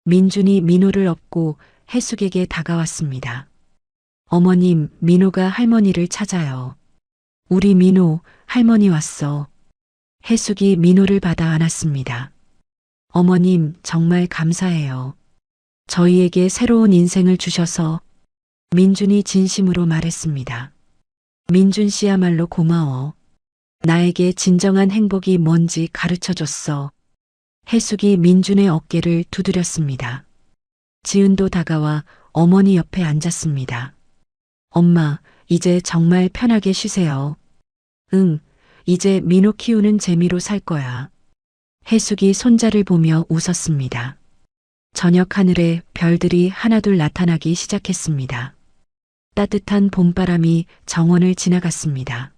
민준이 민호를 업고 해숙에게 다가왔습니다. 어머님, 민호가 할머니를 찾아요. 우리 민호, 할머니 왔어. 해숙이 민호를 받아 안았습니다. 어머님, 정말 감사해요. 저희에게 새로운 인생을 주셔서. 민준이 진심으로 말했습니다. 민준 씨야말로 고마워. 나에게 진정한 행복이 뭔지 가르쳐줬어. 해숙이 민준의 어깨를 두드렸습니다. 지은도 다가와 어머니 옆에 앉았습니다. 엄마, 이제 정말 편하게 쉬세요. 응, 이제 민호 키우는 재미로 살 거야. 해숙이 손자를 보며 웃었습니다. 저녁 하늘에 별들이 하나둘 나타나기 시작했습니다. 따뜻한 봄바람이 정원을 지나갔습니다.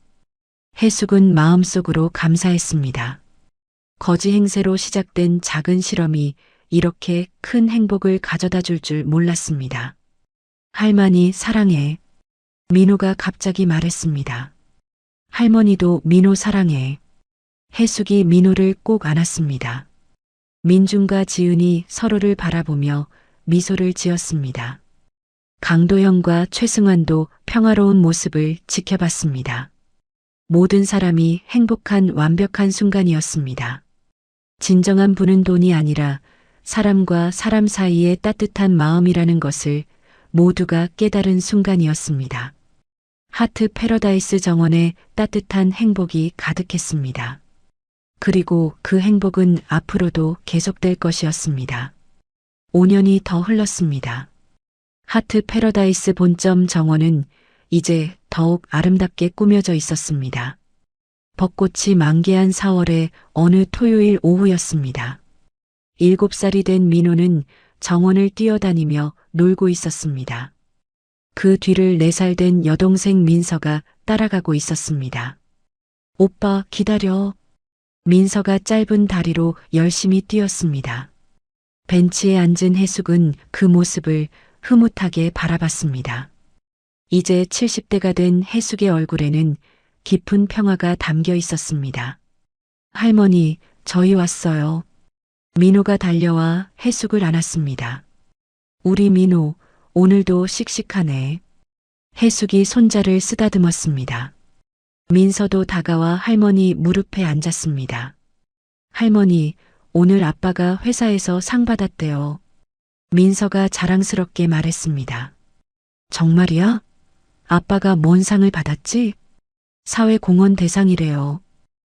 해숙은 마음속으로 감사했습니다. 거지 행세로 시작된 작은 실험이 이렇게 큰 행복을 가져다 줄 줄 몰랐습니다. 할머니 사랑해. 민호가 갑자기 말했습니다. 할머니도 민호 사랑해. 해숙이 민호를 꼭 안았습니다. 민준과 지은이 서로를 바라보며 미소를 지었습니다. 강도현과 최승환도 평화로운 모습을 지켜봤습니다. 모든 사람이 행복한 완벽한 순간이었습니다. 진정한 부는 돈이 아니라 사람과 사람 사이의 따뜻한 마음이라는 것을 모두가 깨달은 순간이었습니다. 하트 패러다이스 정원에 따뜻한 행복이 가득했습니다. 그리고 그 행복은 앞으로도 계속될 것이었습니다. 5년이 더 흘렀습니다. 하트 패러다이스 본점 정원은 이제 더욱 아름답게 꾸며져 있었습니다. 벚꽃이 만개한 4월의 어느 토요일 오후였습니다. 7살이 된 민호는 정원을 뛰어다니며 놀고 있었습니다. 그 뒤를 4살 된 여동생 민서가 따라가고 있었습니다. 오빠 기다려. 민서가 짧은 다리로 열심히 뛰었습니다. 벤치에 앉은 해숙은 그 모습을 흐뭇하게 바라봤습니다. 이제 70대가 된 해숙의 얼굴에는 깊은 평화가 담겨 있었습니다. 할머니, 저희 왔어요. 민호가 달려와 해숙을 안았습니다. 우리 민호, 오늘도 씩씩하네. 해숙이 손자를 쓰다듬었습니다. 민서도 다가와 할머니 무릎에 앉았습니다. 할머니, 오늘 아빠가 회사에서 상 받았대요. 민서가 자랑스럽게 말했습니다. 정말이야? 아빠가 뭔 상을 받았지? 사회공헌 대상이래요.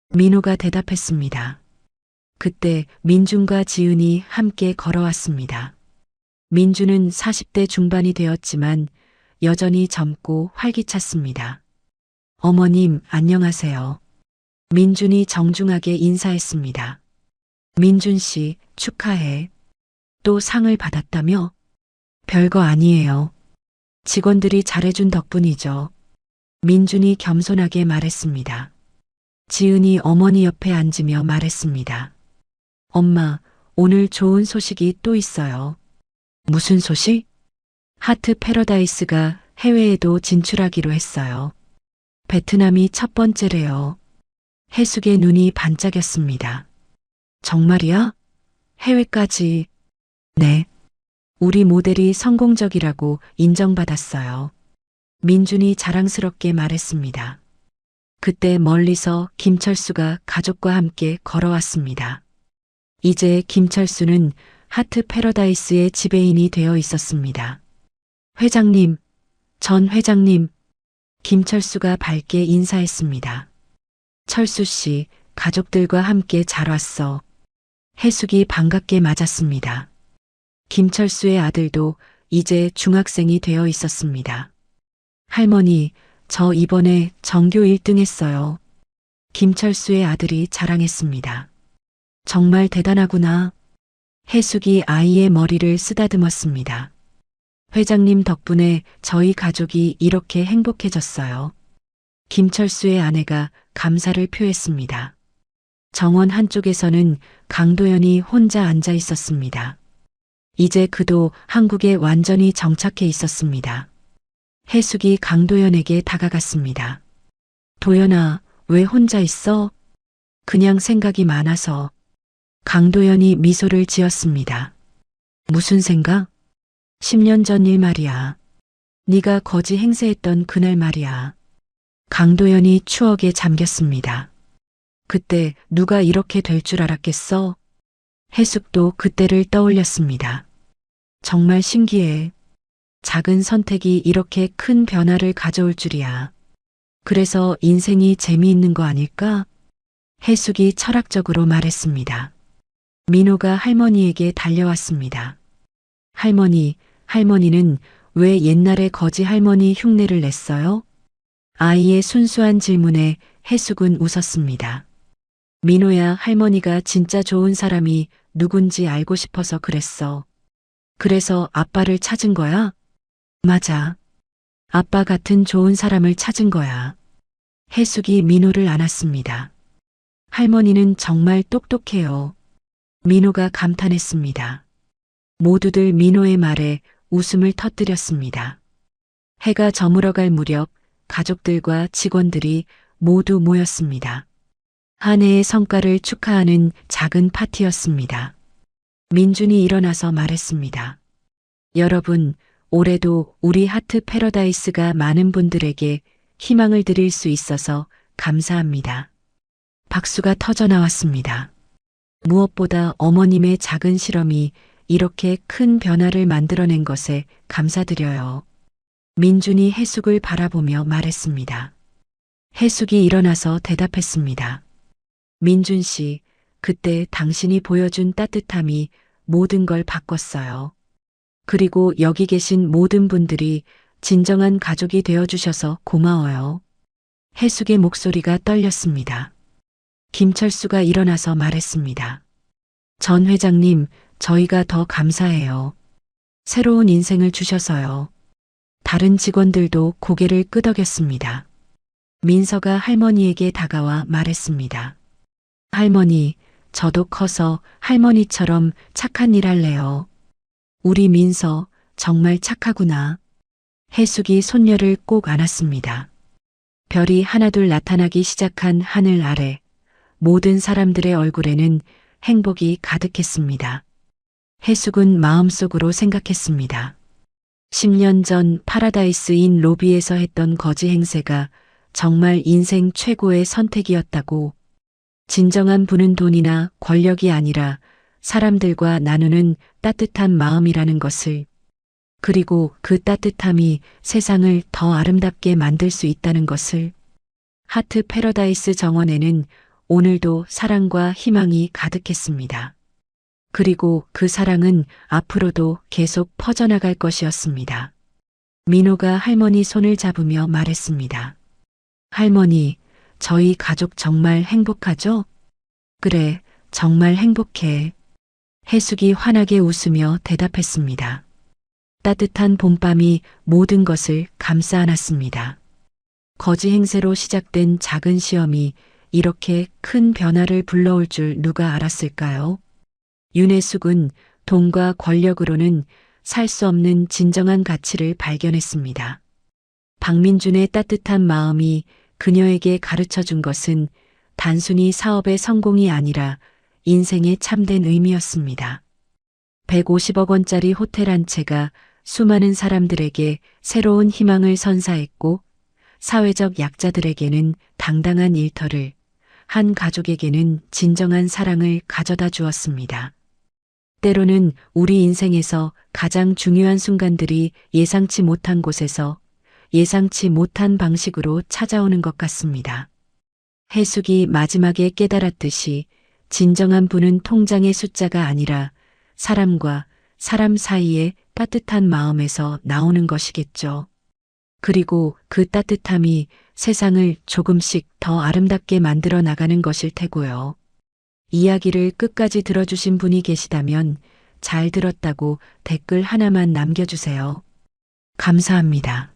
민호가 대답했습니다. 그때 민준과 지은이 함께 걸어왔습니다. 민준은 40대 중반이 되었지만 여전히 젊고 활기찼습니다. 어머님, 안녕하세요. 민준이 정중하게 인사했습니다. 민준 씨, 축하해. 또 상을 받았다며? 별거 아니에요. 직원들이 잘해준 덕분이죠. 민준이 겸손하게 말했습니다. 지은이 어머니 옆에 앉으며 말했습니다. 엄마, 오늘 좋은 소식이 또 있어요. 무슨 소식? 하트 패러다이스가 해외에도 진출하기로 했어요. 베트남이 첫 번째래요. 해숙의 눈이 반짝였습니다. 정말이야? 해외까지? 네. 우리 모델이 성공적이라고 인정받았어요. 민준이 자랑스럽게 말했습니다. 그때 멀리서 김철수가 가족과 함께 걸어왔습니다. 이제 김철수는 하트 패러다이스의 지배인이 되어 있었습니다. 회장님, 전 회장님, 김철수가 밝게 인사했습니다. 철수 씨, 가족들과 함께 잘 왔어. 해숙이 반갑게 맞았습니다. 김철수의 아들도 이제 중학생이 되어 있었습니다. 할머니, 저 이번에 전교 1등 했어요. 김철수의 아들이 자랑했습니다. 정말 대단하구나. 해숙이 아이의 머리를 쓰다듬었습니다. 회장님 덕분에 저희 가족이 이렇게 행복해졌어요. 김철수의 아내가 감사를 표했습니다. 정원 한쪽에서는 강도연이 혼자 앉아 있었습니다. 이제 그도 한국에 완전히 정착해 있었습니다. 해숙이 강도연에게 다가갔습니다. 도연아, 왜 혼자 있어? 그냥 생각이 많아서. 강도연이 미소를 지었습니다. 무슨 생각? 10년 전 일 말이야. 네가 거지 행세했던 그날 말이야. 강도연이 추억에 잠겼습니다. 그때 누가 이렇게 될 줄 알았겠어? 해숙도 그때를 떠올렸습니다. 정말 신기해. 작은 선택이 이렇게 큰 변화를 가져올 줄이야. 그래서 인생이 재미있는 거 아닐까? 해숙이 철학적으로 말했습니다. 민호가 할머니에게 달려왔습니다. 할머니는 왜 옛날에 거지 할머니 흉내를 냈어요? 아이의 순수한 질문에 해숙은 웃었습니다. 민호야, 할머니가 진짜 좋은 사람이 누군지 알고 싶어서 그랬어. 그래서 아빠를 찾은 거야? 맞아. 아빠 같은 좋은 사람을 찾은 거야. 해숙이 민호를 안았습니다. 할머니는 정말 똑똑해요. 민호가 감탄했습니다. 모두들 민호의 말에 웃음을 터뜨렸습니다. 해가 저물어갈 무렵 가족들과 직원들이 모두 모였습니다. 한 해의 성과를 축하하는 작은 파티였습니다. 민준이 일어나서 말했습니다. 여러분, 올해도 우리 하트 패러다이스가 많은 분들에게 희망을 드릴 수 있어서 감사합니다. 박수가 터져 나왔습니다. 무엇보다 어머님의 작은 실험이 이렇게 큰 변화를 만들어낸 것에 감사드려요. 민준이 해숙을 바라보며 말했습니다. 해숙이 일어나서 대답했습니다. 민준 씨, 그때 당신이 보여준 따뜻함이 모든 걸 바꿨어요. 그리고 여기 계신 모든 분들이 진정한 가족이 되어주셔서 고마워요. 해숙의 목소리가 떨렸습니다. 김철수가 일어나서 말했습니다. 전 회장님, 저희가 더 감사해요. 새로운 인생을 주셔서요. 다른 직원들도 고개를 끄덕였습니다. 민서가 할머니에게 다가와 말했습니다. 할머니, 저도 커서 할머니처럼 착한 일 할래요. 우리 민서 정말 착하구나. 해숙이 손녀를 꼭 안았습니다. 별이 하나둘 나타나기 시작한 하늘 아래 모든 사람들의 얼굴에는 행복이 가득했습니다. 해숙은 마음속으로 생각했습니다. 10년 전 파라다이스 인 로비에서 했던 거지 행세가 정말 인생 최고의 선택이었다고. 진정한 부는 돈이나 권력이 아니라 사람들과 나누는 따뜻한 마음이라는 것을, 그리고 그 따뜻함이 세상을 더 아름답게 만들 수 있다는 것을. 하트 패러다이스 정원에는 오늘도 사랑과 희망이 가득했습니다. 그리고 그 사랑은 앞으로도 계속 퍼져나갈 것이었습니다. 민호가 할머니 손을 잡으며 말했습니다. 할머니, 저희 가족 정말 행복하죠? 그래, 정말 행복해. 해숙이 환하게 웃으며 대답했습니다. 따뜻한 봄밤이 모든 것을 감싸 안았습니다. 거지 행세로 시작된 작은 시험이 이렇게 큰 변화를 불러올 줄 누가 알았을까요? 윤혜숙은 돈과 권력으로는 살 수 없는 진정한 가치를 발견했습니다. 박민준의 따뜻한 마음이 그녀에게 가르쳐 준 것은 단순히 사업의 성공이 아니라 인생의 참된 의미였습니다. 150억 원짜리 호텔 한 채가 수많은 사람들에게 새로운 희망을 선사했고, 사회적 약자들에게는 당당한 일터를, 한 가족에게는 진정한 사랑을 가져다 주었습니다. 때로는 우리 인생에서 가장 중요한 순간들이 예상치 못한 곳에서 예상치 못한 방식으로 찾아오는 것 같습니다. 해숙이 마지막에 깨달았듯이 진정한 부는 통장의 숫자가 아니라 사람과 사람 사이의 따뜻한 마음에서 나오는 것이겠죠. 그리고 그 따뜻함이 세상을 조금씩 더 아름답게 만들어 나가는 것일 테고요. 이야기를 끝까지 들어주신 분이 계시다면 잘 들었다고 댓글 하나만 남겨주세요. 감사합니다.